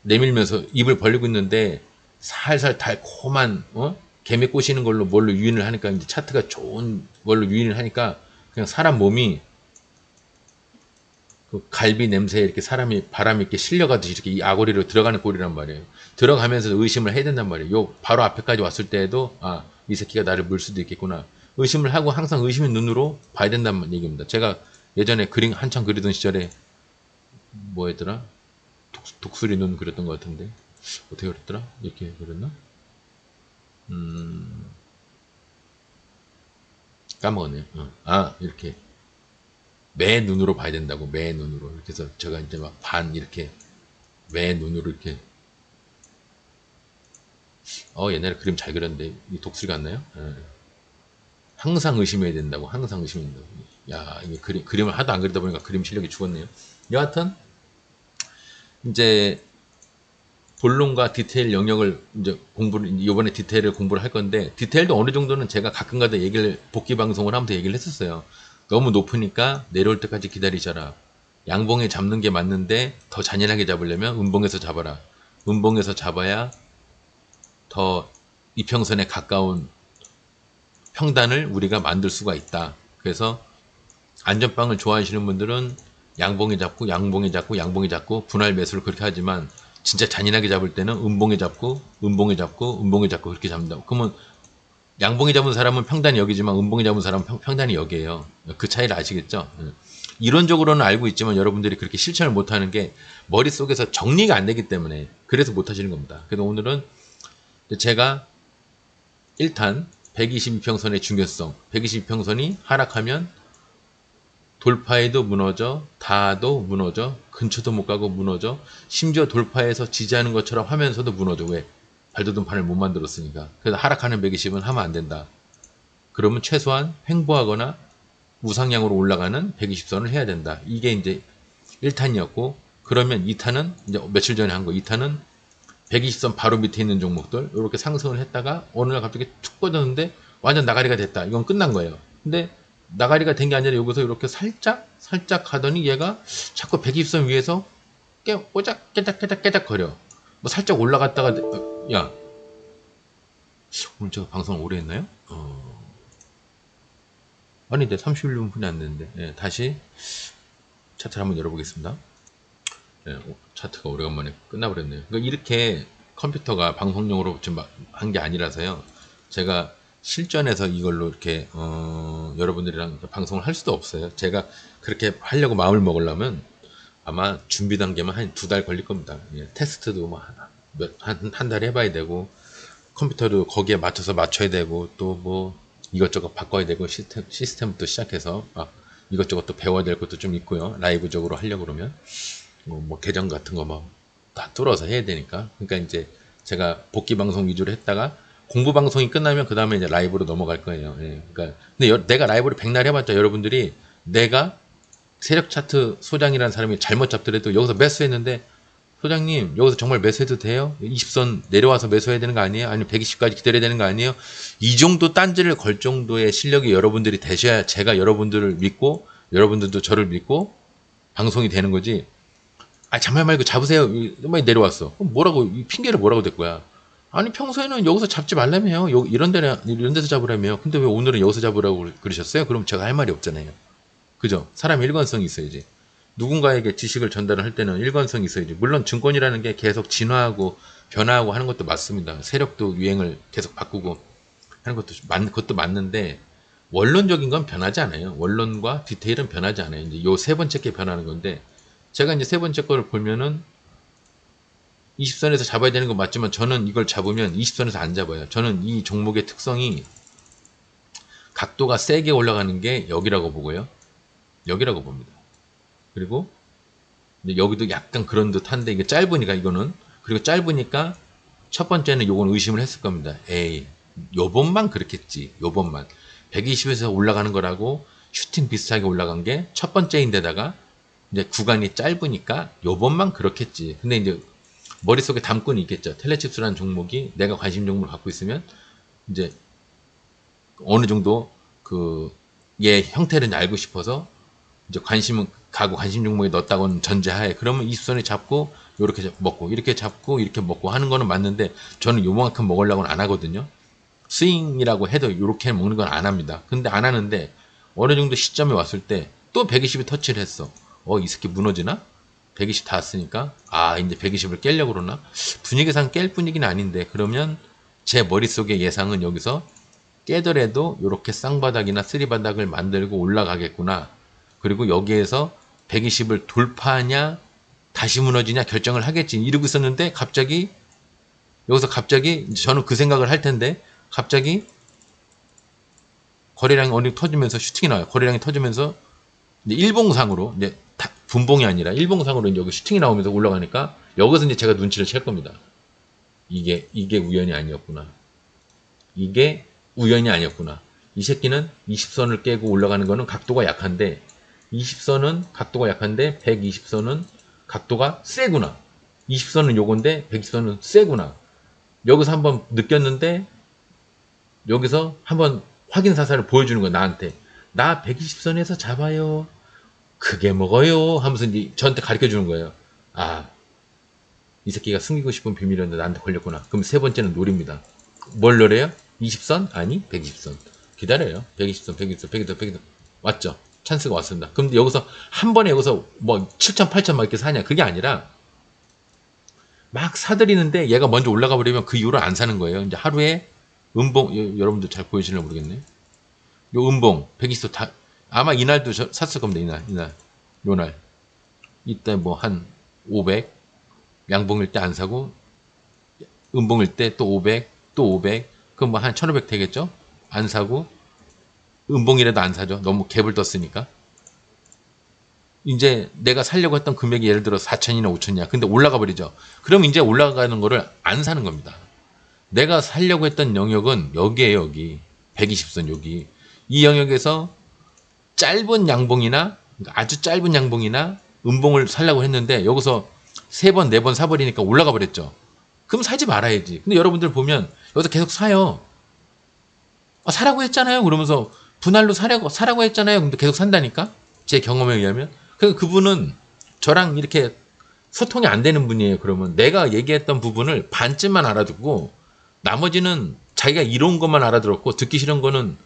내밀면서 입을 벌리고 있는데 살살 달콤한 개미 꼬시는 뭘로 유인을 하니까 이제 차트가 좋은 걸로 유인을 하니까 그냥 사람 몸이 그 갈비 냄새에 이렇게 바람이 이렇게 실려가듯이 이렇게 이 아고리로 들어가는 꼴이란 말이에요. 들어가면서 의심을 해야 된단 말이에요. 요 바로 앞에까지 왔을 때에도 이 새끼가 나를 물 수도 있겠구나. 의심을 하고 항상 의심의 눈으로 봐야 된다는 얘기입니다. 제가 예전에 한창 그리던 시절에 뭐였더라? 독수리 눈 그렸던 것 같은데 어떻게 그렸더라? 이렇게 그렸나? 까먹었네요. 이렇게 매 눈으로 봐야 된다고. 매 눈으로. 그래서 제가 이제 막 이렇게 매 눈으로 이렇게 옛날에 그림 잘 그렸는데 이 독수리 같나요? 예. 항상 의심해야 된다고. 항상 의심해야 된다고. 야, 이게 그림을 하도 안 그리다 보니까 그림 실력이 죽었네요. 여하튼 이제 본론과 디테일 영역을 이제 이번에 디테일을 공부를 할 건데, 디테일도 어느 정도는 제가 가끔가다 얘기를, 복귀 방송을 하면서 얘기를 했었어요. 너무 높으니까 내려올 때까지 기다리셔라. 양봉에 잡는 게 맞는데 더 잔인하게 잡으려면 음봉에서 잡아라. 음봉에서 잡아야 더 이평선에 가까운 평단을 우리가 만들 수가 있다. 그래서 안전빵을 좋아하시는 분들은 양봉에 잡고 양봉에 잡고 양봉에 잡고 분할 매수를 그렇게 하지만, 진짜 잔인하게 잡을 때는 음봉에 잡고 음봉에 잡고 음봉에 잡고 그렇게 잡는다. 그러면 양봉에 잡은 사람은 평단이 여기지만 음봉에 잡은 사람은 평단이 여기에요. 그 차이를 아시겠죠? 이론적으로는 알고 있지만 여러분들이 그렇게 실천을 못하는 게 머릿속에서 정리가 안 되기 때문에 그래서 못하시는 겁니다. 그래서 오늘은 제가 1탄 122평선의 중요성, 122평선이 하락하면 돌파에도 무너져, 닿아도 무너져, 근처도 못 가고 무너져, 심지어 돌파해서 지지하는 것처럼 하면서도 무너져. 왜? 발돋움 판을 못 만들었으니까. 그래서 하락하는 120은 하면 안 된다. 그러면 최소한 횡보하거나 우상향으로 올라가는 120선을 해야 된다. 이게 이제 1탄이었고, 그러면 2탄은 이제 며칠 전에 한 거, 2탄은 120선 바로 밑에 있는 종목들 이렇게 상승을 했다가 어느 날 갑자기 툭 꺼졌는데 완전 나가리가 됐다. 이건 끝난 거예요. 근데 나가리가 된 게 아니라 여기서 이렇게 살짝 가더니 얘가 자꾸 120선 위에서 깨작 거려. 뭐 살짝 올라갔다가 야, 오늘 제가 방송 오래 했나요? 아니, 네, 31분이 안 됐는데. 예, 다시 차트를 한번 열어보겠습니다. 예, 차트가 오래간만에 끝나버렸네요. 그러니까 이렇게 컴퓨터가 방송용으로 좀 한 게 아니라서요. 제가 실전에서 이걸로 이렇게 여러분들이랑 방송을 할 수도 없어요. 제가 그렇게 하려고 마음을 먹으려면 아마 준비 단계만 한 2달 걸릴 겁니다. 예, 테스트도 뭐 한 달 해봐야 되고, 컴퓨터도 거기에 맞춰서 맞춰야 되고, 또 뭐 이것저것 바꿔야 되고, 시스템부터 시작해서 이것저것 또 배워야 될 것도 좀 있고요. 라이브적으로 하려고 그러면 뭐 계정 같은 거 뭐 다 뚫어서 해야 되니까. 그러니까 이제 제가 복귀 방송 위주로 했다가 공부 방송이 끝나면 그 다음에 이제 라이브로 넘어갈 거예요. 예, 그러니까 근데 내가 라이브를 백날 해봤자 여러분들이, 내가 세력 차트 소장이라는 사람이 잘못 잡더라도 여기서 매수했는데, 소장님 여기서 정말 매수해도 돼요? 20선 내려와서 매수해야 되는 거 아니에요? 아니면 120까지 기다려야 되는 거 아니에요? 이 정도 딴지를 걸 정도의 실력이 여러분들이 되셔야 제가 여러분들을 믿고 여러분들도 저를 믿고 방송이 되는 거지. 잡말 말고 잡으세요. 많이 내려왔어. 그럼 뭐라고, 핑계를 뭐라고 댈 거야? 아니, 평소에는 여기서 잡지 말라며요. 이런 데서 잡으라며요. 근데 왜 오늘은 여기서 잡으라고 그러셨어요? 그럼 제가 할 말이 없잖아요. 그죠? 사람 일관성이 있어야지. 누군가에게 지식을 전달을 할 때는 일관성이 있어야지. 물론 증권이라는 게 계속 진화하고 변화하고 하는 것도 맞습니다. 세력도 유행을 계속 바꾸고 하는 그것도 맞는데, 원론적인 건 변하지 않아요. 원론과 디테일은 변하지 않아요. 이제 요 세 번째 게 변하는 건데, 제가 이제 세 번째 거를 보면은 20선에서 잡아야 되는 거 맞지만 저는 이걸 잡으면 20선에서 안 잡아요. 저는 이 종목의 특성이 각도가 세게 올라가는 게 여기라고 보고요. 여기라고 봅니다. 그리고 여기도 약간 그런 듯한데 이게 짧으니까 이거는, 그리고 짧으니까 첫 번째는 요건 의심을 했을 겁니다. 에이, 요번만 그렇겠지. 요번만 120에서 올라가는 거라고 슈팅 비슷하게 올라간 게 첫 번째인데다가 이제 구간이 짧으니까 요번만 그렇겠지. 근데 이제 머릿속에 담고는 있겠죠. 텔레칩스라는 종목이 내가 관심 종목을 갖고 있으면 이제 어느 정도 얘 형태를 알고 싶어서 이제 관심은 가고 관심 종목에 넣었다고는 전제하에, 그러면 20선에 잡고 요렇게 먹고 이렇게 잡고 이렇게 먹고 하는 거는 맞는데, 저는 요만큼 먹으려고는 안 하거든요. 스윙이라고 해도 요렇게 먹는 건 안 합니다. 근데 안 하는데 어느 정도 시점에 왔을 때 또 120이 터치를 했어. 이 새끼 무너지나? 120 닿았으니까 이제 120을 깨려고 그러나? 분위기상 깰 분위기는 아닌데, 그러면 제 머릿속의 예상은 여기서 깨더라도 이렇게 쌍바닥이나 쓰리바닥을 만들고 올라가겠구나. 그리고 여기에서 120을 돌파하냐 다시 무너지냐 결정을 하겠지 이러고 있었는데, 여기서 갑자기 저는 그 생각을 할 텐데, 갑자기 거래량이 어느 터지면서 슈팅이 나와요. 거래량이 터지면서 이제 일봉상으로, 이제 분봉이 아니라 일봉상으로 이제 여기 슈팅이 나오면서 올라가니까 여기서 이제 제가 눈치를 챌 겁니다. 이게 우연이 아니었구나. 이게 우연이 아니었구나. 이 새끼는 20선을 깨고 올라가는 거는 각도가 약한데, 20선은 각도가 약한데 120선은 각도가 세구나. 20선은 요건데 120선은 세구나. 여기서 한번 느꼈는데 여기서 한번 확인 사살을 보여주는 거야 나한테. 나 120선에서 잡아요. 크게 먹어요. 하면서 이제 저한테 가르쳐 주는 거예요. 아, 이 새끼가 숨기고 싶은 비밀이었는데 나한테 걸렸구나. 그럼 세 번째는 노립니다. 뭘 노래요? 20선? 아니 120선. 기다려요. 120선, 120선, 120선, 120선. 왔죠? 찬스가 왔습니다. 그럼 여기서 한 번에 여기서 뭐 7천, 8천 막 이렇게 사냐? 그게 아니라 막 사들이는데 얘가 먼저 올라가 버리면 그 이후로 안 사는 거예요. 이제 하루에 음봉, 여러분들 잘 보이시려나 모르겠네. 요 음봉, 120선 다, 아마 이날도 샀을 겁니다. 이날. 요날. 이때 뭐 한 500, 양봉일 때 안 사고, 음봉일 때 또 500, 또 500, 그럼 뭐 한 1500 되겠죠? 안 사고, 음봉이라도 안 사죠. 너무 갭을 떴으니까. 이제 내가 살려고 했던 금액이 예를 들어 4천이나 5천이야. 근데 올라가 버리죠. 그럼 이제 올라가는 거를 안 사는 겁니다. 내가 살려고 했던 영역은 여기에요, 여기. 120선 여기. 이 영역에서 짧은 양봉이나, 그러니까 아주 짧은 양봉이나 음봉을 살려고 했는데 여기서 3번, 4번 사버리니까 올라가 버렸죠. 그럼 사지 말아야지. 근데 여러분들 보면 여기서 계속 사요. 아, 사라고 했잖아요. 그러면서 분할로 사라고 했잖아요. 근데 계속 산다니까? 제 경험에 의하면. 그분은 저랑 이렇게 소통이 안 되는 분이에요. 그러면 내가 얘기했던 부분을 반쯤만 알아듣고 나머지는 자기가 이로운 것만 알아들었고 듣기 싫은 거는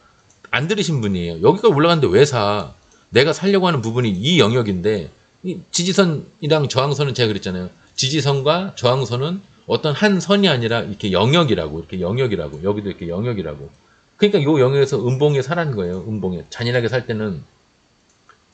안 들으신 분이에요. 여기가 올라갔는데 왜 사? 내가 살려고 하는 부분이 이 영역인데 이 지지선이랑 저항선은 제가 그랬잖아요. 지지선과 저항선은 어떤 한 선이 아니라 이렇게 영역이라고 이렇게 영역이라고 여기도 이렇게 영역이라고. 그러니까 요 영역에서 음봉에 사라는 거예요. 음봉에 잔인하게 살 때는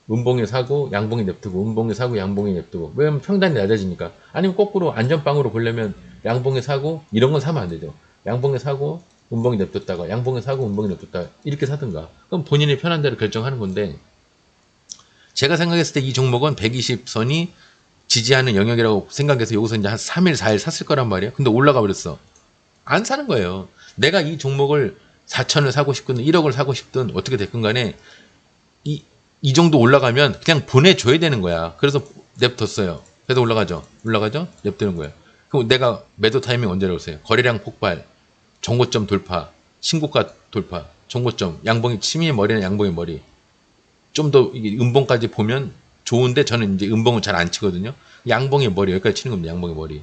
음봉에 사고 양봉에 냅두고 음봉에 사고 양봉에 냅두고 왜냐면 평단이 낮아지니까. 아니면 거꾸로 안전빵으로 보려면 양봉에 사고 이런 건 사면 안 되죠. 양봉에 사고 음봉에 냅뒀다가 양봉에 사고 음봉에 냅뒀다가 이렇게 사든가. 그럼 본인이 편한 대로 결정하는 건데 제가 생각했을 때 이 종목은 120선이 지지하는 영역이라고 생각해서 여기서 이제 한 3일 4일 샀을 거란 말이에요. 근데 올라가 버렸어. 안 사는 거예요. 내가 이 종목을 4천을 사고 싶든 1억을 사고 싶든 어떻게 됐건 간에 이 정도 올라가면 그냥 보내줘야 되는 거야. 그래서 냅뒀어요. 그래서 올라가죠. 올라가죠? 냅두는 거예요. 그럼 내가 매도 타이밍 언제라고 했어요? 거래량 폭발, 정고점 돌파, 신고가 돌파, 정고점, 양봉이 치미의 머리는 양봉의 머리. 좀 더 음봉까지 보면 좋은데 저는 이제 음봉을 잘 안 치거든요. 양봉의 머리 여기까지 치는 겁니다. 양봉의 머리.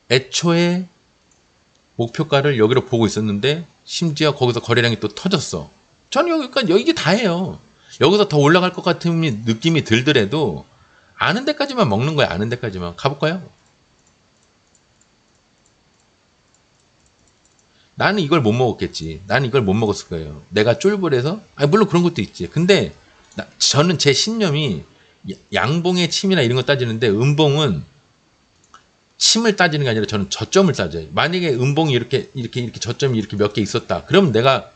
애초에 목표가를 여기로 보고 있었는데 심지어 거기서 거래량이 또 터졌어. 저는 여기까지 이게 다예요. 여기서 더 올라갈 것 같은 느낌이 들더라도 아는 데까지만 먹는 거야. 아는 데까지만. 가볼까요? 나는 이걸 못 먹었겠지. 나는 이걸 못 먹었을 거예요. 내가 쫄불해서 물론 그런 것도 있지. 근데 저는 제 신념이 양봉의 침이나 이런 거 따지는데 음봉은 침을 따지는 게 아니라 저는 저점을 따져요. 만약에 음봉이 이렇게 저점이 이렇게 몇 개 있었다. 그럼 내가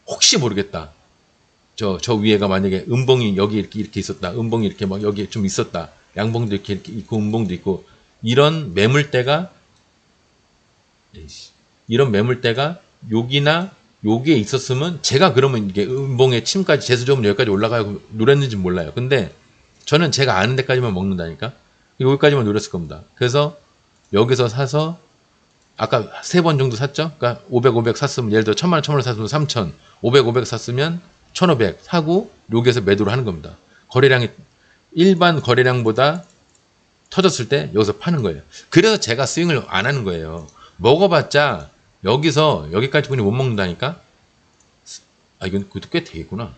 혹시 모르겠다. 저 위에가 만약에 음봉이 여기 이렇게 있었다. 음봉이 이렇게 막 여기 좀 있었다. 양봉도 이렇게 있고 음봉도 있고 이런 매물대가 여기나 여기에 있었으면 제가 그러면 이게 음봉의 침까지 재수적으로 여기까지 올라가고 노렸는지 몰라요. 근데 저는 제가 아는 데까지만 먹는다니까. 여기까지만 노렸을 겁니다. 그래서 여기서 사서 아까 3번 정도 샀죠? 그러니까 500, 500 샀으면 예를 들어 1000만 원 샀으면 3000, 500, 500 샀으면 1500 사고 여기에서 매도를 하는 겁니다. 거래량이 일반 거래량보다 터졌을 때 여기서 파는 거예요. 그래서 제가 스윙을 안 하는 거예요. 먹어봤자 여기서 여기까지 분이 못 먹는다니까? 이건 그것도 꽤 되겠구나.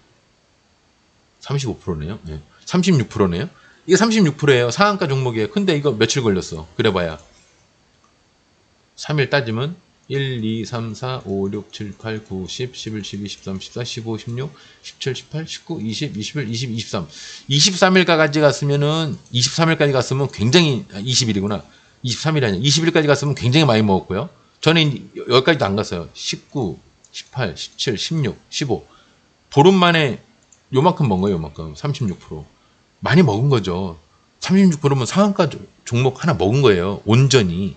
35%네요. 네. 36%네요. 이게 36%예요. 상한가 종목이에요. 근데 이거 며칠 걸렸어. 그래봐야 3일 따지면 1, 2, 3, 4, 5, 6, 7, 8, 9, 10, 11, 12, 13, 14, 15, 16, 17, 18, 19, 20, 21, 22, 23. 23일까지 갔으면은 23일까지 갔으면 굉장히 20일이구나. 23일이 아니야. 20일까지 갔으면 굉장히 많이 먹었고요. 저는 여기까지도 안 갔어요. 19, 18, 17, 16, 15. 보름 만에 요만큼 먹은 거예요. 요만큼. 36%. 많이 먹은 거죠. 36%면 상한가 종목 하나 먹은 거예요. 온전히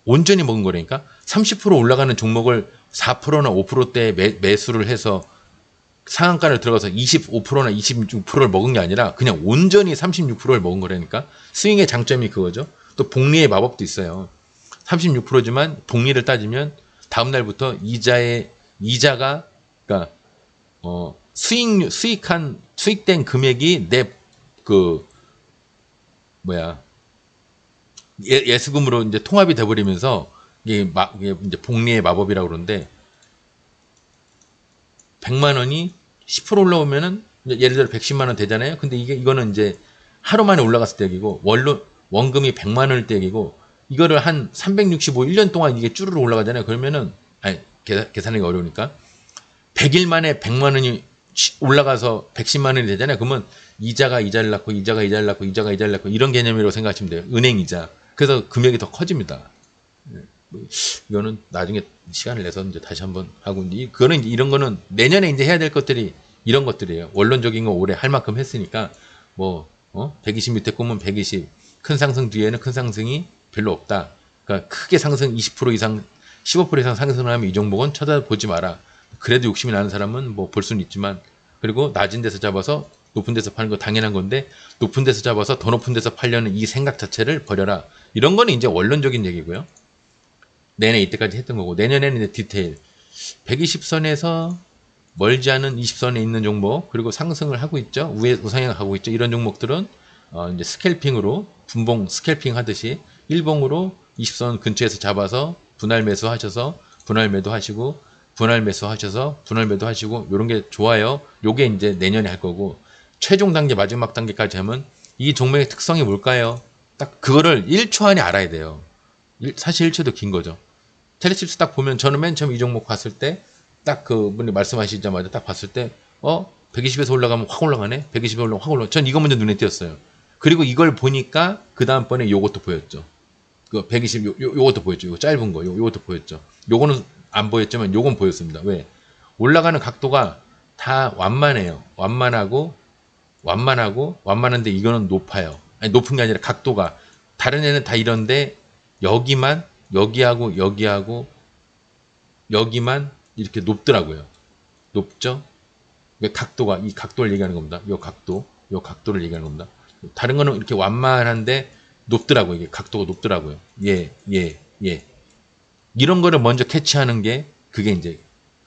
먹은 거라니까. 30% 올라가는 종목을 4%나 5%대 매수를 해서 상한가를 들어가서 25%나 26%를 먹은 게 아니라 그냥 온전히 36%를 먹은 거라니까. 스윙의 장점이 그거죠. 또 복리의 마법도 있어요. 36%지만 복리를 따지면 다음 날부터 이자가 그러니까 수익된 금액이 내 그 뭐야 예수금으로 이제 통합이 돼버리면서 이게 이제 복리의 마법이라고 그러는데 100만 원이 10% 올라오면은 예를 들어 110만 원 되잖아요. 근데 이거는 이제 하루 만에 올라갔을 때 얘기고 원금이 100만 원일 때 얘기고 이거를 한 365, 1년 동안 이게 쭈르르 올라가잖아요. 그러면은 아니 계산하기 어려우니까 100일 만에 100만 원이 올라가서 110만 원이 되잖아요. 그러면 이자가 이자를 낳고 이자가 이자를 낳고 이자가 이자를 낳고 이런 개념으로 생각하시면 돼요. 은행 이자. 그래서 금액이 더 커집니다. 이거는 나중에 시간을 내서 이제 다시 한번 하고 그거는 이런 거는 내년에 이제 해야 될 것들이 이런 것들이에요. 원론적인 거 올해 할 만큼 했으니까 120 밑에 꼽으면 120 큰 상승 뒤에는 큰 상승이 별로 없다. 그러니까 크게 상승 20% 이상 15% 이상 상승을 하면 이 종목은 쳐다보지 마라. 그래도 욕심이 나는 사람은 뭐 볼 수는 있지만 그리고 낮은 데서 잡아서 높은 데서 파는 거 당연한 건데 높은 데서 잡아서 더 높은 데서 팔려는 이 생각 자체를 버려라. 이런 거는 이제 원론적인 얘기고요. 내내 이때까지 했던 거고 내년에는 이제 디테일 120선에서 멀지 않은 20선에 있는 종목 그리고 상승을 하고 있죠. 우상향을 하고 있죠. 이런 종목들은 이제 스캘핑으로 분봉 스캘핑 하듯이 일봉으로 20선 근처에서 잡아서 분할 매수 하셔서 분할 매도 하시고 분할 매수 하셔서 분할 매도 하시고 요런 게 좋아요. 요게 이제 내년에 할 거고 최종 단계 마지막 단계까지 하면 이 종목의 특성이 뭘까요? 딱 그거를 1초 안에 알아야 돼요. 사실 1초도 긴 거죠. 텔레칩스 딱 보면 저는 맨 처음 이 종목 봤을 때 딱 그분이 말씀하시자마자 딱 봤을 때 120에서 올라가면 확 올라가네. 120에서 올라가면 확 올라가. 전 이거 먼저 눈에 띄었어요. 그리고 이걸 보니까 그 다음번에 요것도 보였죠. 그 120 요것도 보였죠. 요 짧은 거 요것도 보였죠. 요거는 안 보였지만 요건 보였습니다. 왜? 올라가는 각도가 다 완만해요. 완만한데 이거는 높아요. 아니 높은 게 아니라 각도가 다른 애는 다 이런데 여기만 여기만 이렇게 높더라고요. 높죠? 각도가 이 각도를 얘기하는 겁니다. 요 각도를 얘기하는 겁니다. 다른 거는 이렇게 완만한데 높더라고요. 이게 각도가 높더라고요. 예. 이런 거를 먼저 캐치하는 게 그게 이제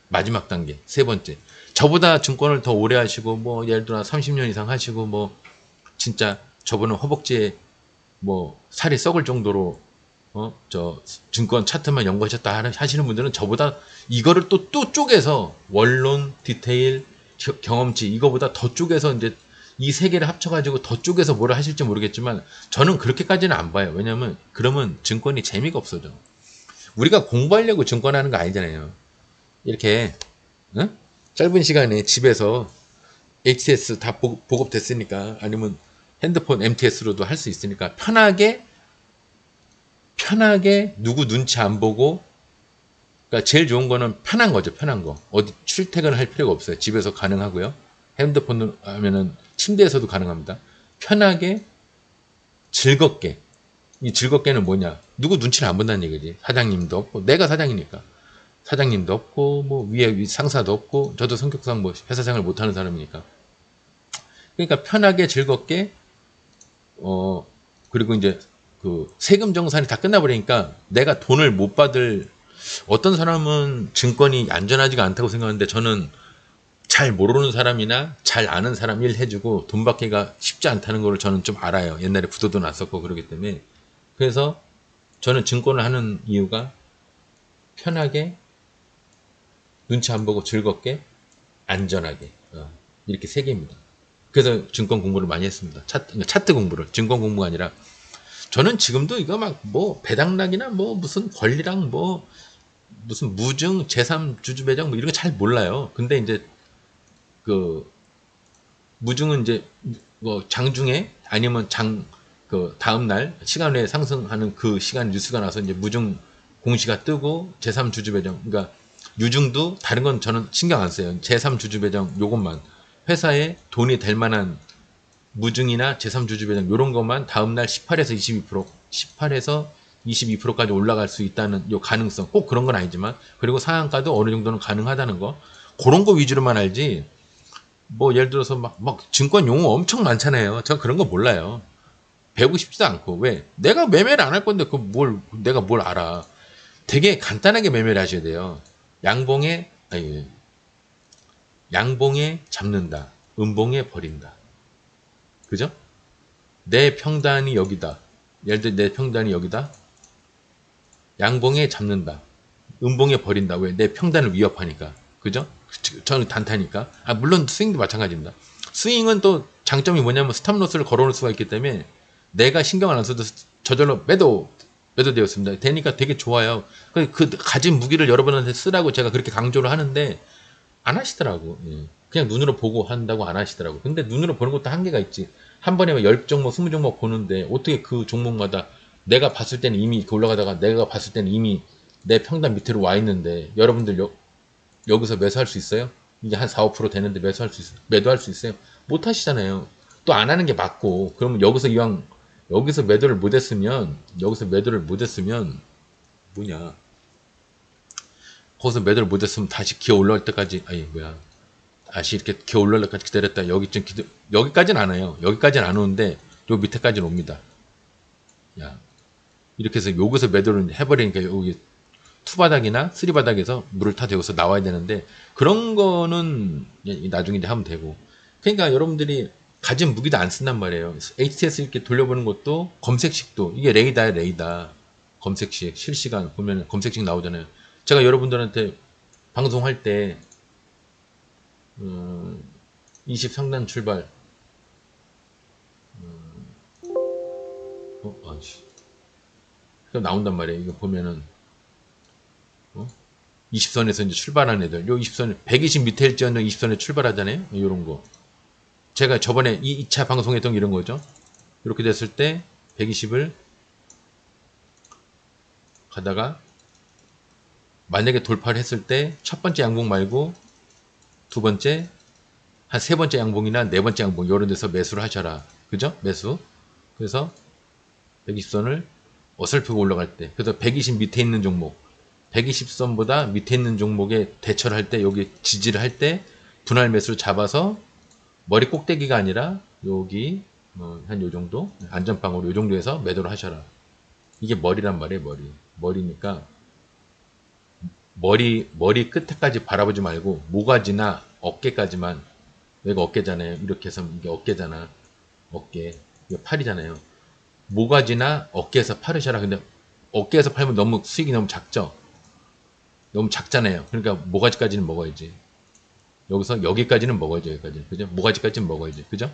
마지막 단계, 세 번째. 저보다 증권을 더 오래 하시고 뭐 예를 들어 30년 이상 하시고 뭐 진짜 저분은 허벅지에 뭐 살이 썩을 정도로 저 증권 차트만 연구하셨다 하시는 분들은 저보다 이거를 또 쪼개서 원론, 디테일, 경험치 이거보다 더 쪼개서 이제 이 세 개를 합쳐가지고 더 쪼개서 뭐를 하실지 모르겠지만 저는 그렇게까지는 안 봐요. 왜냐면 그러면 증권이 재미가 없어져. 우리가 공부하려고 증권하는 거 아니잖아요. 이렇게 짧은 시간에 집에서 HTS 다 보급됐으니까 아니면 핸드폰 MTS로도 할 수 있으니까 편하게 누구 눈치 안 보고 그러니까 제일 좋은 거는 편한 거죠. 편한 거. 어디 출퇴근을 할 필요가 없어요. 집에서 가능하고요. 핸드폰으로 하면은 침대에서도 가능합니다. 편하게 즐겁게. 이 즐겁게는 뭐냐? 누구 눈치를 안 본다는 얘기지. 사장님도 없고 내가 사장이니까. 사장님도 없고 뭐 위에 상사도 없고 저도 성격상 뭐 회사 생활 못 하는 사람이니까. 그러니까 편하게 즐겁게 그리고 이제 그 세금 정산이 다 끝나버리니까 내가 돈을 못 받을 어떤 사람은 증권이 안전하지가 않다고 생각하는데 저는 잘 모르는 사람이나 잘 아는 사람 일 해주고 돈 받기가 쉽지 않다는 걸 저는 좀 알아요. 옛날에 부도도 났었고 그러기 때문에. 그래서 저는 증권을 하는 이유가 편하게 눈치 안 보고 즐겁게 안전하게 이렇게 세 개입니다. 그래서 증권 공부를 많이 했습니다. 차트 공부를 증권 공부가 아니라 저는 지금도 이거 막 뭐 배당락이나 뭐 무슨 권리랑 뭐 무슨 무증 제3 주주 배당 뭐 이런 거 잘 몰라요. 근데 이제 그 무증은 이제 뭐 장중에 아니면 그 다음 날 시간 외에 상승하는 그 시간 뉴스가 나서 이제 무증 공시가 뜨고 제3 주주 배당 그러니까 유증도 다른 건 저는 신경 안 써요. 제3 주주 배당 요것만 회사에 돈이 될 만한 무증이나 제3주주 배당 이런 것만 다음날 18에서 22% 18에서 22%까지 올라갈 수 있다는 요 가능성 꼭 그런 건 아니지만 그리고 상한가도 어느 정도는 가능하다는 거 그런 거 위주로만 알지 뭐 예를 들어서 막 증권 용어 엄청 많잖아요. 저 그런 거 몰라요. 배우고 싶지도 않고. 왜? 내가 매매를 안 할 건데 내가 뭘 알아. 되게 간단하게 매매를 하셔야 돼요. 양봉에 잡는다. 음봉에 버린다. 그죠? 내 평단이 여기다. 예를 들어 내 평단이 여기다. 양봉에 잡는다. 음봉에 버린다. 왜? 내 평단을 위협하니까. 그죠? 저는 단타니까. 아, 물론 스윙도 마찬가지입니다. 스윙은 또 장점이 뭐냐면 스탑로스를 걸어놓을 수가 있기 때문에 내가 신경을 안 써도 저절로 매도되었습니다. 되니까 되게 좋아요. 그 가진 무기를 여러분한테 쓰라고 제가 그렇게 강조를 하는데 안 하시더라고. 예. 그냥 눈으로 보고 한다고 안 하시더라고. 근데 눈으로 보는 것도 한계가 있지. 한 번에 10종목, 20종목 보는데 어떻게 그 종목마다 내가 봤을 때는 이미 이렇게 올라가다가 내가 봤을 때는 이미 내 평단 밑으로 와 있는데 여러분들 여기서 매수할 수 있어요? 이제 한 4, 5% 되는데 매도할 수 있어요? 못 하시잖아요. 또 안 하는 게 맞고 그러면 여기서 매도를 못했으면 뭐냐? 거기서 매도를 못했으면 다시 기어 올라올 때까지 다시 이렇게 기어 올라올 때까지 기다렸다 여기까지는 안 와요. 여기까지는 안 오는데 요 밑에까지는 옵니다. 야 이렇게 해서 여기서 매도를 해버리니까 여기 투바닥이나 쓰리바닥에서 물을 타 대고서 나와야 되는데 그런 거는 나중에 이제 하면 되고 그러니까 여러분들이 가진 무기도 안 쓴단 말이에요. HTS 이렇게 돌려보는 것도 검색식도 이게 레이다 검색식 실시간 보면 검색식 나오잖아요. 제가 여러분들한테 방송할 때 20상단 출발 아씨 나온단 말이에요. 이거 보면은 20선에서 이제 출발한 애들, 요 20선, 120 밑에 일지언정 20선에 출발하잖아요? 요런 거. 제가 저번에 2차 방송했던 이런 거죠. 이렇게 됐을 때, 120을 가다가, 만약에 돌파를 했을 때, 첫 번째 양봉 말고, 두 번째, 한 세 번째 양봉이나 네 번째 양봉, 요런 데서 매수를 하셔라. 그죠? 매수. 그래서, 120선을 어설프게 올라갈 때, 그래서 120 밑에 있는 종목, 120선보다 밑에 있는 종목에 대처를 할 때 여기 지지를 할 때 분할 매수를 잡아서 머리 꼭대기가 아니라 여기 한 요 정도 안전빵으로 요 정도에서 매도를 하셔라. 이게 머리란 말이에요. 머리니까 머리 끝에까지 바라보지 말고 모가지나 어깨까지만 여기가 어깨잖아요. 이렇게 해서 이게 어깨잖아. 어깨 이게 팔이잖아요. 모가지나 어깨에서 팔으셔라. 근데 어깨에서 팔면 수익이 너무 작죠. 너무 작잖아요. 그러니까 모가지까지는 먹어야지. 여기서 여기까지는 먹어야죠. 여기까지. 그죠? 모가지까지는 먹어야지. 그죠?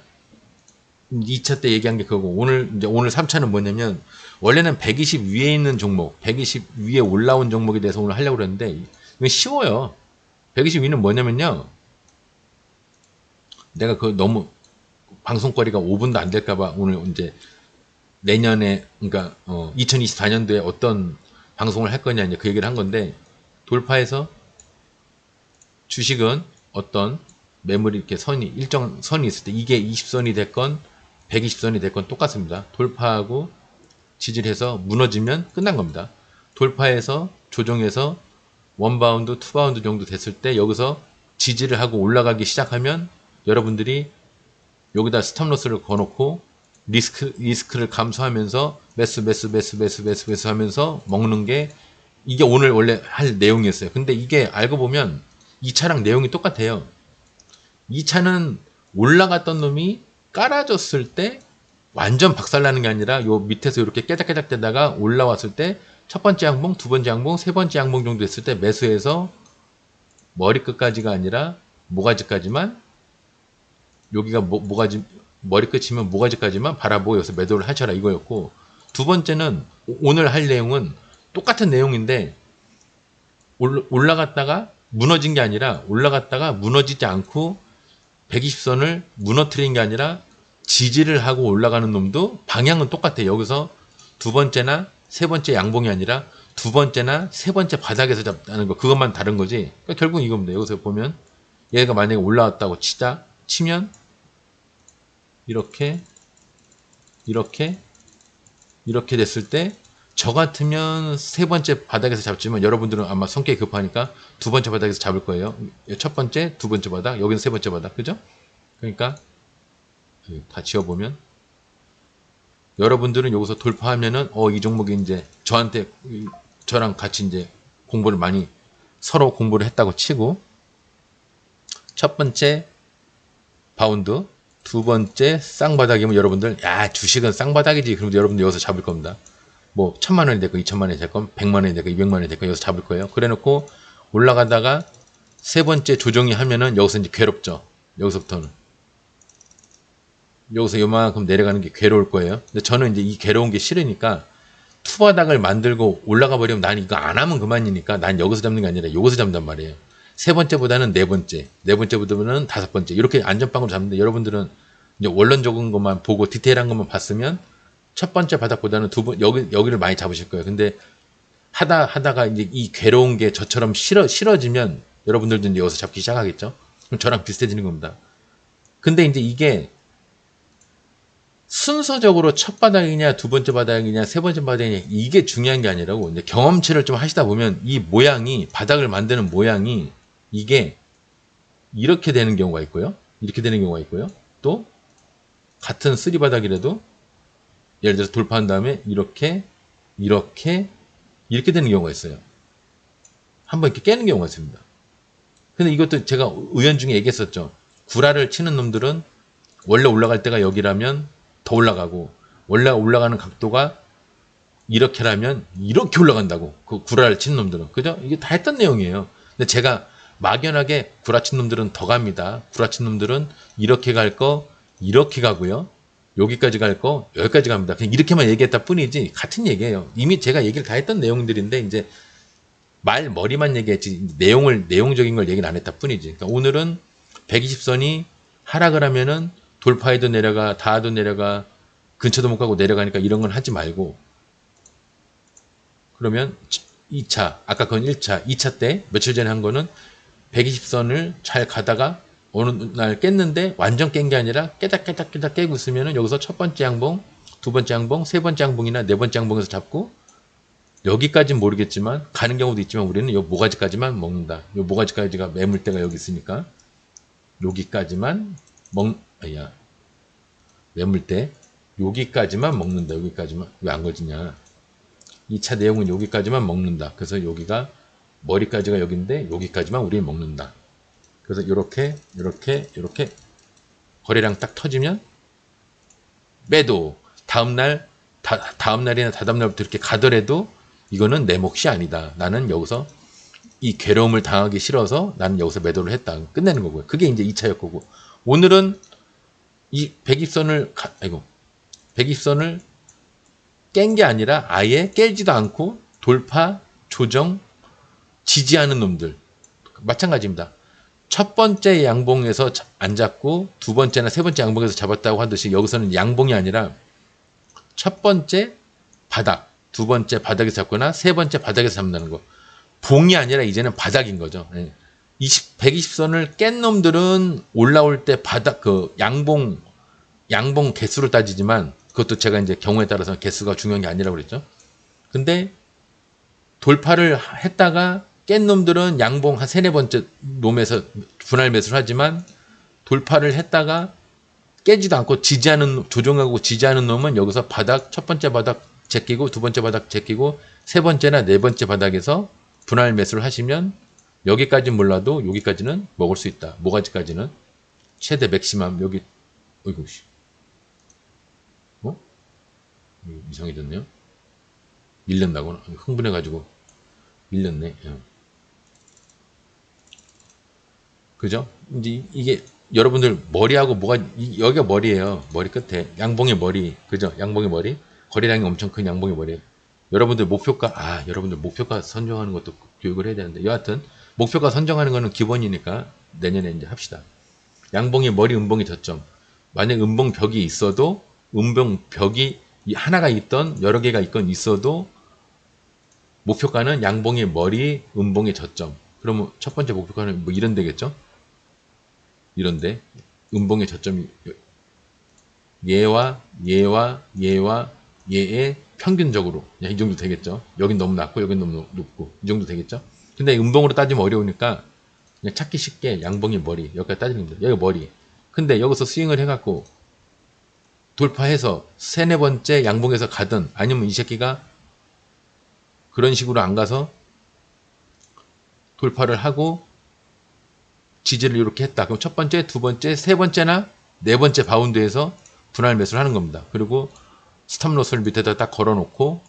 2차 때 얘기한 게 그거고 오늘 3차는 뭐냐면 원래는 120 위에 있는 종목, 120 위에 올라온 종목에 대해서 오늘 하려고 그랬는데 이건 쉬워요. 120 위는 뭐냐면요. 내가 그 너무 방송거리가 5분도 안 될까 봐 오늘 이제 내년에 그러니까 2024년도에 어떤 방송을 할 거냐 이제 그 얘기를 한 건데 돌파해서 주식은 어떤 매물이 이렇게 일정 선이 있을 때 이게 20선이 됐건 120선이 됐건 똑같습니다. 돌파하고 지지를 해서 무너지면 끝난 겁니다. 돌파해서 조정해서 원바운드, 투바운드 정도 됐을 때 여기서 지지를 하고 올라가기 시작하면 여러분들이 여기다 스탑로스를 거놓고 리스크를 감소하면서 매수 하면서 먹는 게 이게 오늘 원래 할 내용이었어요. 근데 이게 알고 보면 2차랑 내용이 똑같아요. 2차는 올라갔던 놈이 깔아줬을 때 완전 박살나는 게 아니라 요 밑에서 이렇게 깨작깨작 되다가 올라왔을 때 첫 번째 양봉, 두 번째 양봉, 세 번째 양봉 정도 됐을 때 매수해서 머리끝까지가 아니라 모가지까지만 여기가 모가지 머리끝이면 모가지까지만 바라보고 여기서 매도를 하셔라 이거였고 두 번째는 오늘 할 내용은 똑같은 내용인데 올라갔다가 무너진 게 아니라 올라갔다가 무너지지 않고 120선을 무너뜨린 게 아니라 지지를 하고 올라가는 놈도 방향은 똑같아요. 여기서 두 번째나 세 번째 양봉이 아니라 두 번째나 세 번째 바닥에서 잡다는 거 그것만 다른 거지. 그러니까 결국 이겁니다. 여기서 보면 얘가 만약에 올라왔다고 치면 이렇게 됐을 때 저 같으면 세 번째 바닥에서 잡지만 여러분들은 아마 성격이 급하니까 두 번째 바닥에서 잡을 거예요. 첫 번째, 두 번째 바닥, 여기는 세 번째 바닥, 그죠? 그러니까 다 지워보면 여러분들은 여기서 돌파하면은 이 종목이 이제 저랑 같이 이제 공부를 많이 서로 공부를 했다고 치고 첫 번째 바운드, 두 번째 쌍바닥이면 여러분들 야 주식은 쌍바닥이지 그럼 여러분들 여기서 잡을 겁니다. 뭐 1000만 원이 됐건 2000만 원이 됐건 100만 원이 됐건 200만 원이 됐건 여기서 잡을 거예요. 그래 놓고 올라가다가 세 번째 조정이 하면은 여기서 이제 괴롭죠. 여기서부터는 여기서 요만큼 내려가는 게 괴로울 거예요. 근데 저는 이제 이 괴로운 게 싫으니까 투바닥을 만들고 올라가 버리면 난 이거 안 하면 그만이니까 난 여기서 잡는 게 아니라 여기서 잡는단 말이에요. 세 번째보다는 네 번째, 네 번째보다는 다섯 번째 이렇게 안전빵으로 잡는데 여러분들은 이제 원론적인 것만 보고 디테일한 것만 봤으면 첫 번째 바닥보다는 여기를 많이 잡으실 거예요. 근데 하다가 이제 이 괴로운 게 저처럼 싫어지면 여러분들도 이제 여기서 잡기 시작하겠죠. 그럼 저랑 비슷해지는 겁니다. 근데 이제 이게 순서적으로 첫 바닥이냐, 두 번째 바닥이냐, 세 번째 바닥이냐, 이게 중요한 게 아니라고. 근데 경험치를 좀 하시다 보면 이 모양이, 바닥을 만드는 모양이 이게 이렇게 되는 경우가 있고요. 이렇게 되는 경우가 있고요. 또 같은 쓰리 바닥이라도 예를 들어서 돌파한 다음에 이렇게 되는 경우가 있어요. 한번 이렇게 깨는 경우가 있습니다. 근데 이것도 제가 의연 중에 얘기했었죠. 구라를 치는 놈들은 원래 올라갈 때가 여기라면 더 올라가고 원래 올라가는 각도가 이렇게라면 이렇게 올라간다고. 그 구라를 치는 놈들은. 그죠? 이게 다 했던 내용이에요. 근데 제가 막연하게 구라 친 놈들은 더 갑니다. 구라 친 놈들은 이렇게 갈 거 이렇게 가고요. 여기까지 갈 거 여기까지 갑니다. 그냥 이렇게만 얘기했다 뿐이지 같은 얘기예요. 이미 제가 얘기를 다 했던 내용들인데 이제 머리만 얘기했지 내용적인 걸 얘기를 안 했다 뿐이지. 그러니까 오늘은 120선이 하락을 하면은 돌파해도 내려가, 닿아도 내려가, 근처도 못 가고 내려가니까 이런 건 하지 말고 그러면 2차, 아까 그건 1차, 2차 때 며칠 전에 한 거는 120선을 잘 가다가 어느 날 깼는데 완전 깬 게 아니라 깨dak 깨고 있으면은 여기서 첫 번째 양봉, 두 번째 양봉, 세 번째 양봉이나 네 번째 양봉에서 잡고 여기까지는 모르겠지만 가는 경우도 있지만 우리는 요 모가지까지만 먹는다. 요 모가지까지가 매물대가 여기 있으니까 여기까지만 매물대 여기까지만 먹는다. 여기까지만 왜 안 걸지냐? 2차 내용은 여기까지만 먹는다. 그래서 여기가 머리까지가 여기인데 여기까지만 우리는 먹는다. 그래서 이렇게 거래량 딱 터지면 매도. 다음날이나 다다음날부터 이렇게 가더라도 이거는 내 몫이 아니다. 나는 여기서 이 괴로움을 당하기 싫어서 나는 여기서 매도를 했다. 끝내는 거고요. 그게 이제 2차였 거고. 오늘은 이 120선을 깬 게 아니라 아예 깨지도 않고 돌파, 조정, 지지하는 놈들. 마찬가지입니다. 첫 번째 양봉에서 안 잡고 두 번째나 세 번째 양봉에서 잡았다고 하듯이 여기서는 양봉이 아니라 첫 번째 바닥, 두 번째 바닥에서 잡거나 세 번째 바닥에서 잡는다는 거. 봉이 아니라 이제는 바닥인 거죠. 120선을 깬 놈들은 올라올 때 바닥, 양봉 개수로 따지지만 그것도 제가 이제 경우에 따라서 개수가 중요한 게 아니라고 그랬죠. 근데 돌파를 했다가 깬 놈들은 양봉 한 세네 번째 놈에서 분할 매수를 하지만 돌파를 했다가 깨지도 않고 조정하고 지지하는 놈은 여기서 첫 번째 바닥 제끼고 두 번째 바닥 제끼고 세 번째나 네 번째 바닥에서 분할 매수를 하시면 여기까지는 몰라도 여기까지는 먹을 수 있다. 모가지까지는 최대 맥시멈 여기 어이구 이상해졌네요. 밀렸나고 흥분해가지고 밀렸네. 그죠? 이제 이게 여러분들 머리하고 여기가 머리예요. 머리 끝에 양봉의 머리, 그죠? 양봉의 머리, 거래량이 엄청 큰 양봉의 머리. 여러분들 목표가 선정하는 것도 교육을 해야 되는데 여하튼 목표가 선정하는 거는 기본이니까 내년에 이제 합시다. 양봉의 머리, 음봉의 저점. 만약 음봉벽이 있어도 음봉벽이 하나가 있던 여러 개가 있어도 목표가는 양봉의 머리, 음봉의 저점. 그러면 첫 번째 목표가는 뭐 이런 데겠죠? 이런데 음봉의 저점이 얘의 평균적으로 이 정도 되겠죠? 여긴 너무 낮고 여긴 너무 높고 이 정도 되겠죠? 근데 음봉으로 따지면 어려우니까 그냥 찾기 쉽게 양봉의 머리 여기까지 따지는 겁니다. 여기 머리 근데 여기서 스윙을 해갖고 돌파해서 세네 번째 양봉에서 가든 아니면 이 새끼가 그런 식으로 안 가서 돌파를 하고 지지를 이렇게 했다. 그럼 첫 번째, 두 번째, 세 번째나 네 번째 바운드에서 분할 매수를 하는 겁니다. 그리고 스탑로스를 밑에다 딱 걸어놓고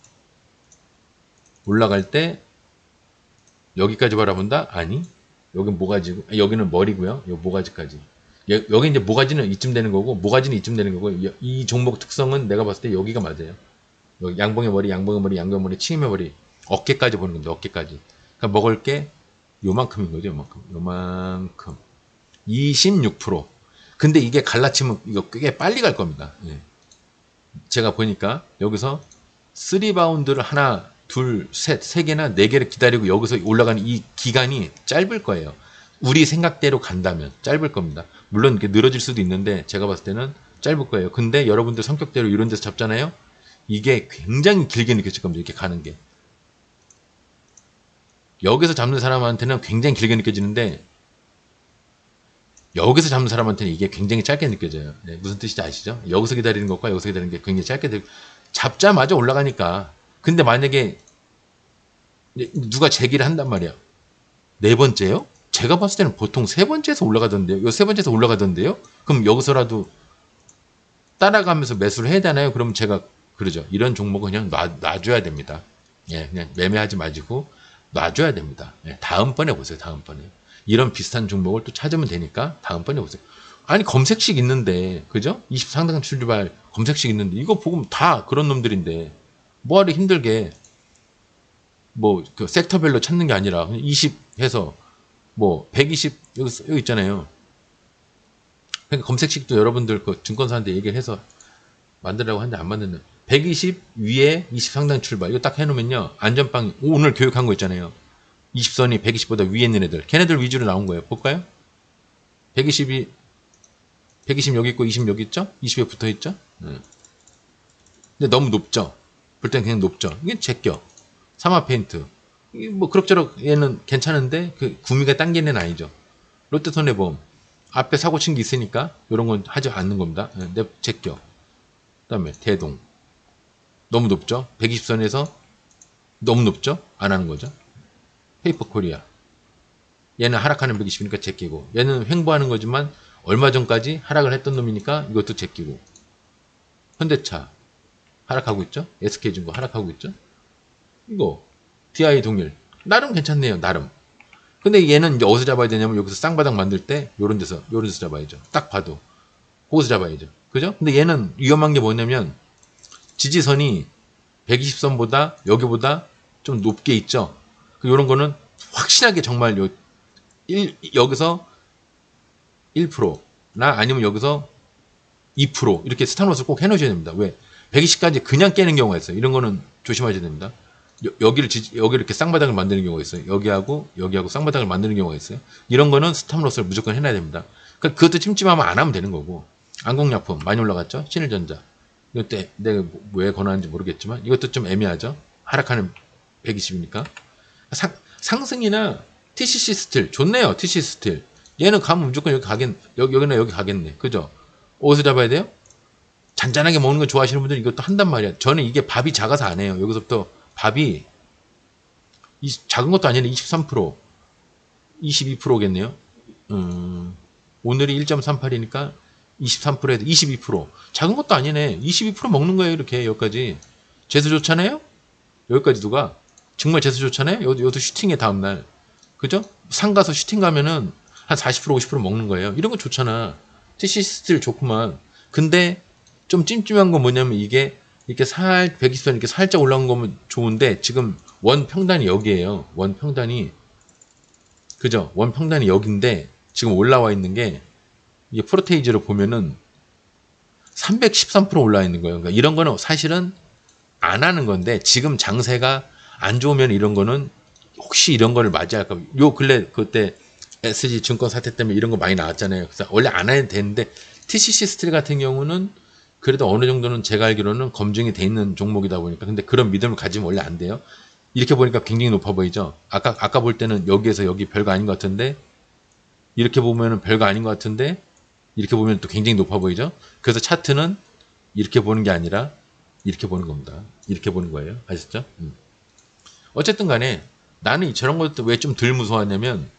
올라갈 때 여기까지 바라본다? 아니, 여긴 모가지고, 여기는 머리고요. 요 모가지까지. 여기 이제 모가지는 이쯤 되는 거고, 모가지는 이쯤 되는 거고, 이 종목 특성은 내가 봤을 때 여기가 맞아요. 여기 양봉의 머리, 양봉의 머리, 양봉의 머리, 치임의 머리, 어깨까지 보는 겁니다. 어깨까지. 그러니까 먹을 게 요만큼인 거죠. 요만큼. 26%. 근데 이게 갈라치면 이거 꽤 빨리 갈 겁니다. 예. 제가 보니까 여기서 3바운드를 하나, 둘, 셋, 세 개나 네 개를 기다리고 여기서 올라가는 이 기간이 짧을 거예요. 우리 생각대로 간다면 짧을 겁니다. 물론 이렇게 늘어질 수도 있는데 제가 봤을 때는 짧을 거예요. 근데 여러분들 성격대로 이런 데서 잡잖아요. 이게 굉장히 길게 느껴질 겁니다. 이렇게 가는 게. 여기서 잡는 사람한테는 굉장히 길게 느껴지는데 여기서 잡는 사람한테는 이게 굉장히 짧게 느껴져요. 네, 무슨 뜻인지 아시죠? 여기서 기다리는 것과 여기서 기다리는 게 굉장히 짧게 잡자마자 올라가니까. 근데 만약에 누가 제기를 한단 말이야. 네 번째요? 제가 봤을 때는 보통 세 번째에서 올라가던데요. 요 세 번째에서 올라가던데요? 그럼 여기서라도 따라가면서 매수를 해야 되나요? 그럼 제가 그러죠. 이런 종목은 그냥 놔줘야 됩니다. 예, 그냥 매매하지 마시고 놔줘야 됩니다. 예, 다음번에 보세요. 다음번에. 이런 비슷한 종목을 또 찾으면 되니까 다음번에 보세요. 아니 검색식 있는데 그죠? 20 상당 출발 검색식 있는데 이거 보면 다 그런 놈들인데 뭐하러 힘들게 뭐 그 섹터별로 찾는 게 아니라 20 해서 뭐 120 여기 있잖아요. 그러니까 검색식도 여러분들 그 증권사한테 얘기를 해서 만들라고 하는데 안 만드는 120 위에 20 상당 출발 이거 딱 해놓으면요 안전빵 오늘 교육한 거 있잖아요. 20선이 120보다 위에 있는 애들 걔네들 위주로 나온 거예요. 볼까요? 120이 120 여기 있고 20 여기 있죠? 20에 붙어 있죠? 네. 근데 너무 높죠? 볼 땐 그냥 높죠? 이게 제껴. 사마 페인트. 뭐 그럭저럭 얘는 괜찮은데 그 구미가 당기는 애는 아니죠. 롯데손해보험. 앞에 사고 친 게 있으니까 이런 건 하지 않는 겁니다. 네, 제껴. 그 다음에 대동. 너무 높죠? 120선에서 너무 높죠? 안 하는 거죠. 페이퍼 코리아. 얘는 하락하는 120이니까 제끼고 얘는 횡보하는 거지만 얼마 전까지 하락을 했던 놈이니까 이것도 제끼고 현대차 하락하고 있죠. SK증거 하락하고 있죠. 이거 DI 동일 나름 괜찮네요. 나름. 근데 얘는 이제 어디서 잡아야 되냐면 여기서 쌍바닥 만들 때 요런 데서 잡아야죠. 딱 봐도 거기서 잡아야죠. 그죠? 근데 얘는 위험한 게 뭐냐면 지지선이 120선보다 여기보다 좀 높게 있죠. 요런 거는 확실하게 정말 여기서 1%나 아니면 여기서 2% 이렇게 스탑로스를 꼭 해놓으셔야 됩니다. 왜? 120까지 그냥 깨는 경우가 있어요. 이런 거는 조심하셔야 됩니다. 여기를 이렇게 쌍바닥을 만드는 경우가 있어요. 여기하고 쌍바닥을 만드는 경우가 있어요. 이런 거는 스탑로스를 무조건 해놔야 됩니다. 그러니까 그것도 찜찜하면 안 하면 되는 거고. 안공약품 많이 올라갔죠? 신일전자. 이때 내가 왜 권하는지 모르겠지만 이것도 좀 애매하죠? 하락하는 120이니까. 상승이나 TCC 스틸 좋네요. TCC 스틸. 얘는 가면 무조건 여기나 여기 가겠네. 그죠? 어디서 잡아야 돼요? 잔잔하게 먹는 거 좋아하시는 분들은 이것도 한단 말이야. 저는 이게 밥이 작아서 안 해요. 여기서부터 밥이 작은 것도 아니네. 23%, 22%겠네요. 오늘이 1.38이니까 23%에도 22%. 작은 것도 아니네. 22% 먹는 거예요. 이렇게 여기까지. 재수 좋잖아요? 여기까지 누가? 정말 재수 좋잖아요? 여기도 슈팅에 다음날. 그죠? 상 가서 슈팅 가면은 한 40%, 50% 먹는 거예요. 이런 거 좋잖아. TC 스틸 좋구만. 근데 좀 찜찜한 건 뭐냐면 이게 이렇게 120선 이렇게 살짝 올라온 거면 좋은데 지금 원 평단이 여기에요. 원 평단이. 그죠? 원 평단이 여기인데 지금 올라와 있는 게 이게 프로테이지로 보면은 313% 올라와 있는 거예요. 그러니까 이런 거는 사실은 안 하는 건데 지금 장세가 안 좋으면 이런 거는 혹시 이런 거를 맞이할까 요 근래 그때 SG 증권 사태 때문에 이런 거 많이 나왔잖아요. 그래서 원래 안 해도 되는데 TCC 스틸 같은 경우는 그래도 어느 정도는 제가 알기로는 검증이 돼 있는 종목이다 보니까 근데 그런 믿음을 가지면 원래 안 돼요. 이렇게 보니까 굉장히 높아 보이죠. 아까 볼 때는 여기에서 여기 별거 아닌 것 같은데 이렇게 보면은 별거 아닌 것 같은데 이렇게 보면 또 굉장히 높아 보이죠? 그래서 차트는 이렇게 보는 게 아니라 이렇게 보는 겁니다. 이렇게 보는 거예요. 아셨죠? 어쨌든 간에 나는 저런 것도 왜 좀 덜 무서워하냐면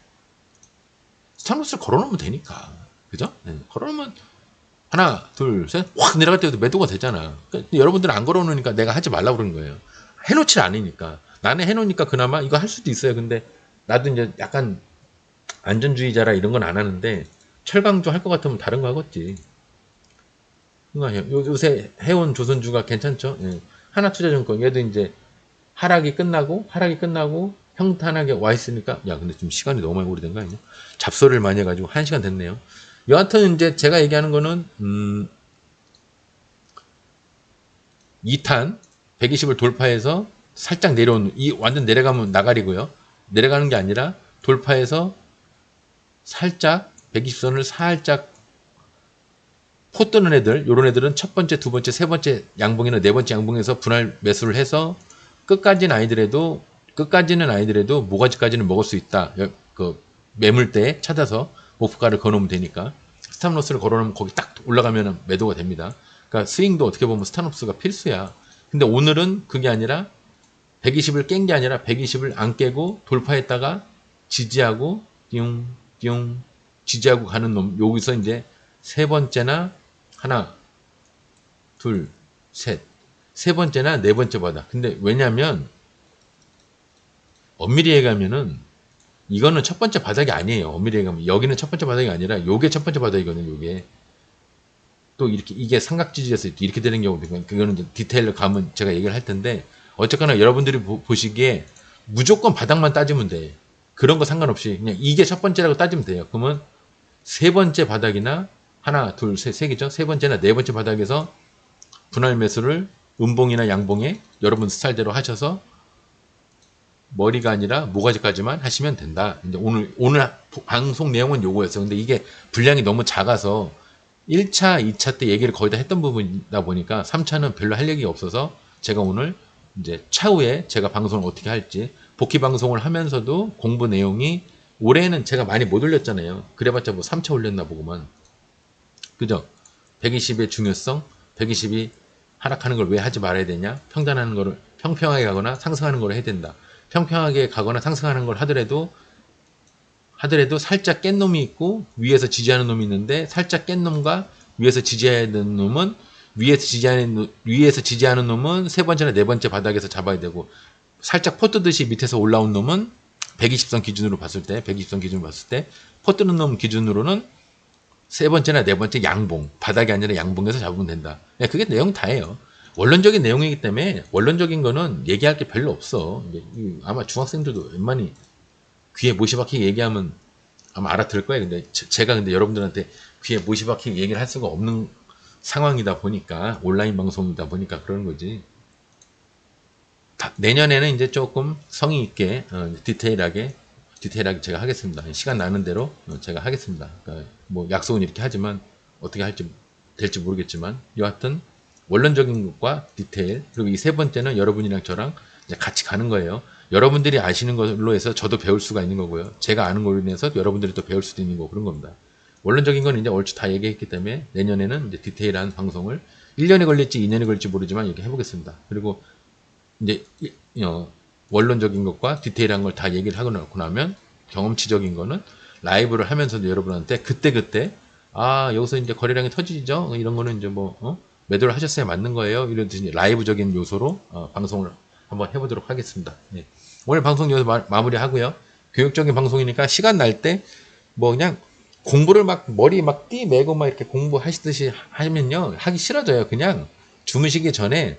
스탑로스를 걸어놓으면 되니까. 그죠? 네. 걸어놓으면 하나, 둘, 셋, 확 내려갈 때도 매도가 되잖아. 그러니까 여러분들은 안 걸어놓으니까 내가 하지 말라고 그러는 거예요. 해놓질 않으니까. 나는 해놓으니까 그나마 이거 할 수도 있어요. 근데 나도 이제 약간 안전주의자라 이런 건 안 하는데 철강조 할 것 같으면 다른 거 하겠지. 그러니까 요새 해온 조선주가 괜찮죠? 예. 하나투자증권 얘도 이제 하락이 끝나고 평탄하게 와 있으니까 야 근데 좀 시간이 너무 많이 오래된 거 아니냐? 잡소리를 많이 해가지고 1시간 됐네요. 여하튼 이제 제가 얘기하는 거는 2탄 120을 돌파해서 살짝 내려온 이 완전 내려가면 나가리고요. 내려가는 게 아니라 돌파해서 살짝 120선을 살짝 포 뜨는 애들, 요런 애들은 첫 번째, 두 번째, 세 번째 양봉이나 네 번째 양봉에서 분할 매수를 해서 끝까지는 아니더라도 모가지까지는 먹을 수 있다. 그 매물대에 찾아서 목표가를 걸어놓으면 되니까 스탑로스를 걸어놓으면 거기 딱 올라가면 매도가 됩니다. 그러니까 스윙도 어떻게 보면 스탑로스가 필수야. 근데 오늘은 그게 아니라 120을 깬 게 아니라 120을 안 깨고 돌파했다가 지지하고 띵띵 지지하고 가는 놈. 여기서 이제 세 번째나 하나, 둘, 셋. 세 번째나 네 번째 바닥. 근데 왜냐면 엄밀히 얘기하면은 이거는 첫 번째 바닥이 아니에요. 엄밀히 얘기하면 여기는 첫 번째 바닥이 아니라 요게 첫 번째 바닥이거든요. 요게 또 이렇게 이게 삼각지지에서 이렇게 되는 경우도 그거는 디테일로 가면 제가 얘기를 할 텐데 어쨌거나 여러분들이 보시기에 무조건 바닥만 따지면 돼. 그런 거 상관없이 그냥 이게 첫 번째라고 따지면 돼요. 그러면 세 번째 바닥이나 하나, 둘, 셋, 세 개죠. 세 번째나 네 번째 바닥에서 분할 매수를 음봉이나 양봉에 여러분 스타일대로 하셔서 머리가 아니라 모가지까지만 하시면 된다. 이제 오늘 방송 내용은 요거였어요. 근데 이게 분량이 너무 작아서 1차, 2차 때 얘기를 거의 다 했던 부분이다 보니까 3차는 별로 할 얘기가 없어서 제가 오늘 이제 차후에 제가 방송을 어떻게 할지 복귀 방송을 하면서도 공부 내용이 올해는 제가 많이 못 올렸잖아요. 그래봤자 뭐 3차 올렸나 보구만. 그죠? 120의 중요성, 120이 하락하는 걸 왜 하지 말아야 되냐? 평단하는 거를 평평하게 가거나 상승하는 걸 해야 된다. 평평하게 가거나 상승하는 걸 하더라도 살짝 깬 놈이 있고 위에서 지지하는 놈이 있는데 살짝 깬 놈과 위에서 지지하는 놈은 위에서 지지하는 놈은 세 번째나 네 번째 바닥에서 잡아야 되고 살짝 포 뜨듯이 밑에서 올라온 놈은 120선 기준으로 봤을 때 포 뜨는 놈 기준으로는 세 번째나 네 번째 양봉 바닥이 아니라 양봉에서 잡으면 된다. 그게 내용 다예요. 원론적인 내용이기 때문에 원론적인 거는 얘기할 게 별로 없어. 아마 중학생들도 웬만히 귀에 못이 박히게 얘기하면 아마 알아들을 거예요. 근데 제가 근데 여러분들한테 귀에 못이 박히게 얘기를 할 수가 없는 상황이다 보니까 온라인 방송이다 보니까 그러는 거지. 내년에는 이제 조금 성의 있게 디테일하게 제가 하겠습니다. 시간 나는 대로 제가 하겠습니다. 그러니까 뭐 약속은 이렇게 하지만 어떻게 될지 모르겠지만 여하튼 원론적인 것과 디테일 그리고 이 세 번째는 여러분이랑 저랑 이제 같이 가는 거예요. 여러분들이 아시는 걸로 해서 저도 배울 수가 있는 거고요. 제가 아는 걸로 인해서 여러분들이 또 배울 수도 있는 거고 그런 겁니다. 원론적인 건 이제 얼추 다 얘기했기 때문에 내년에는 이제 디테일한 방송을 1년이 걸릴지 2년이 걸릴지 모르지만 이렇게 해보겠습니다. 그리고 이제 원론적인 것과 디테일한 걸 다 얘기를 하고 나면 경험치적인 거는 라이브를 하면서도 여러분한테 그때 여기서 이제 거래량이 터지죠. 이런 거는 이제 매도를 하셨어야 맞는 거예요. 이런 라이브적인 요소로 방송을 한번 해보도록 하겠습니다. 네. 오늘 방송 여기서 마무리하고요. 교육적인 방송이니까 시간 날 때 그냥 공부를 머리 띠매고 이렇게 공부하시듯이 하면요 하기 싫어져요. 그냥 주무시기 전에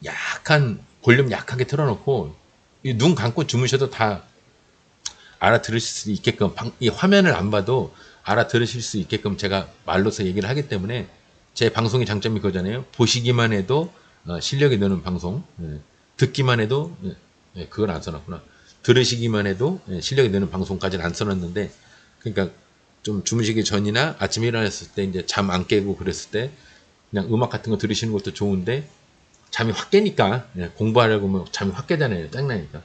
약한 볼륨 약하게 틀어놓고 눈 감고 주무셔도 다 알아들으실 수 있게끔 이 화면을 안 봐도 알아들으실 수 있게끔 제가 말로서 얘기를 하기 때문에 제 방송의 장점이 그거잖아요. 보시기만 해도 실력이 느는 방송, 듣기만 해도 그걸 안 써놨구나. 들으시기만 해도 실력이 느는 방송까지는 안 써놨는데 그러니까 좀 주무시기 전이나 아침에 일어났을 때 이제 잠 안 깨고 그랬을 때 그냥 음악 같은 거 들으시는 것도 좋은데 잠이 확 깨니까 공부하려고 하면 잠이 확 깨잖아요. 짱나니까.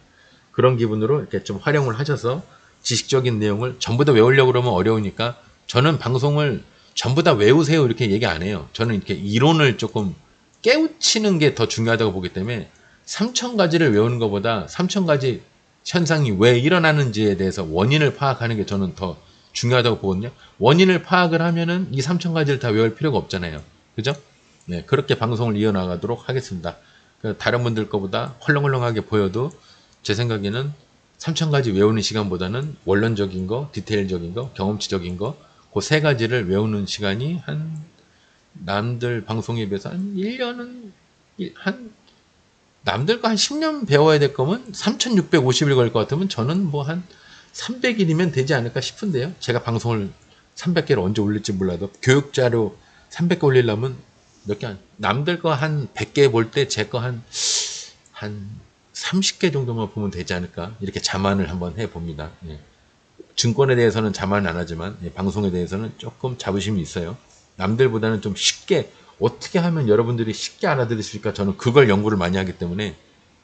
그런 기분으로 이렇게 좀 활용을 하셔서 지식적인 내용을 전부 다 외우려고 그러면 어려우니까 저는 방송을 전부 다 외우세요 이렇게 얘기 안 해요. 저는 이렇게 이론을 조금 깨우치는 게 더 중요하다고 보기 때문에 3,000가지를 외우는 것보다 3,000가지 현상이 왜 일어나는지에 대해서 원인을 파악하는 게 저는 더 중요하다고 보거든요. 원인을 파악을 하면은 이 3,000가지를 다 외울 필요가 없잖아요. 그죠? 네, 그렇게 방송을 이어나가도록 하겠습니다. 다른 분들 거보다 헐렁헐렁하게 보여도 제 생각에는 3,000가지 외우는 시간보다는 원론적인 거, 디테일적인 거, 경험치적인 거, 그 세 가지를 외우는 시간이 한 남들 방송에 비해서 한 1년은 한 남들과 한 10년 배워야 될 거면 3,650일 걸릴 것 같으면 저는 뭐 한 300일이면 되지 않을까 싶은데요. 제가 방송을 300개를 언제 올릴지 몰라도 교육자료 300개 올리려면 몇 개, 남들 거 한 100개 볼 때 제 거 한 30개 정도만 보면 되지 않을까. 이렇게 자만을 한번 해봅니다. 예. 증권에 대해서는 자만 안 하지만 예, 방송에 대해서는 조금 자부심이 있어요. 남들보다는 좀 쉽게 어떻게 하면 여러분들이 쉽게 알아들으실까 저는 그걸 연구를 많이 하기 때문에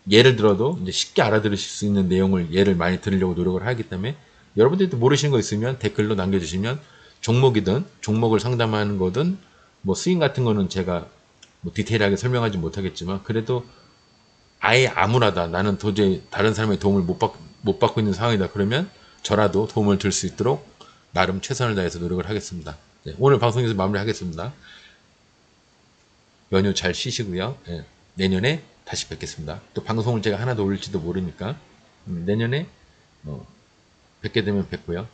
예를 들어도 이제 쉽게 알아들으실 수 있는 내용을 예를 많이 들으려고 노력을 하기 때문에 여러분들도 모르시는 거 있으면 댓글로 남겨주시면 종목이든 종목을 상담하는 거든 뭐 스윙 같은 거는 제가 뭐 디테일하게 설명하지 못하겠지만 그래도 아예 암울하다 나는 도저히 다른 사람의 도움을 못 받고 있는 상황이다 그러면 저라도 도움을 줄 수 있도록 나름 최선을 다해서 노력을 하겠습니다. 네, 오늘 방송에서 마무리하겠습니다. 연휴 잘 쉬시고요. 네, 내년에 다시 뵙겠습니다. 또 방송을 제가 하나 더 올릴지도 모르니까 내년에 뵙게 되면 뵙고요.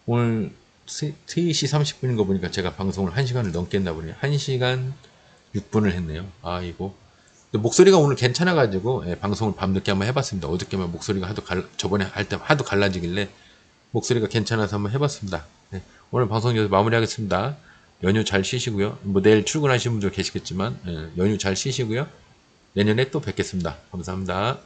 오늘 3시 30분인 거 보니까 제가 방송을 1시간을 넘게 했나 보네요. 1시간 6분을 했네요. 아이고. 목소리가 오늘 괜찮아가지고 방송을 밤늦게 한번 해봤습니다. 어저께만 목소리가 저번에 할 때 하도 갈라지길래 목소리가 괜찮아서 한번 해봤습니다. 네, 오늘 방송 여기서 마무리하겠습니다. 연휴 잘 쉬시고요. 뭐 내일 출근하시는 분들 계시겠지만 연휴 잘 쉬시고요. 내년에 또 뵙겠습니다. 감사합니다.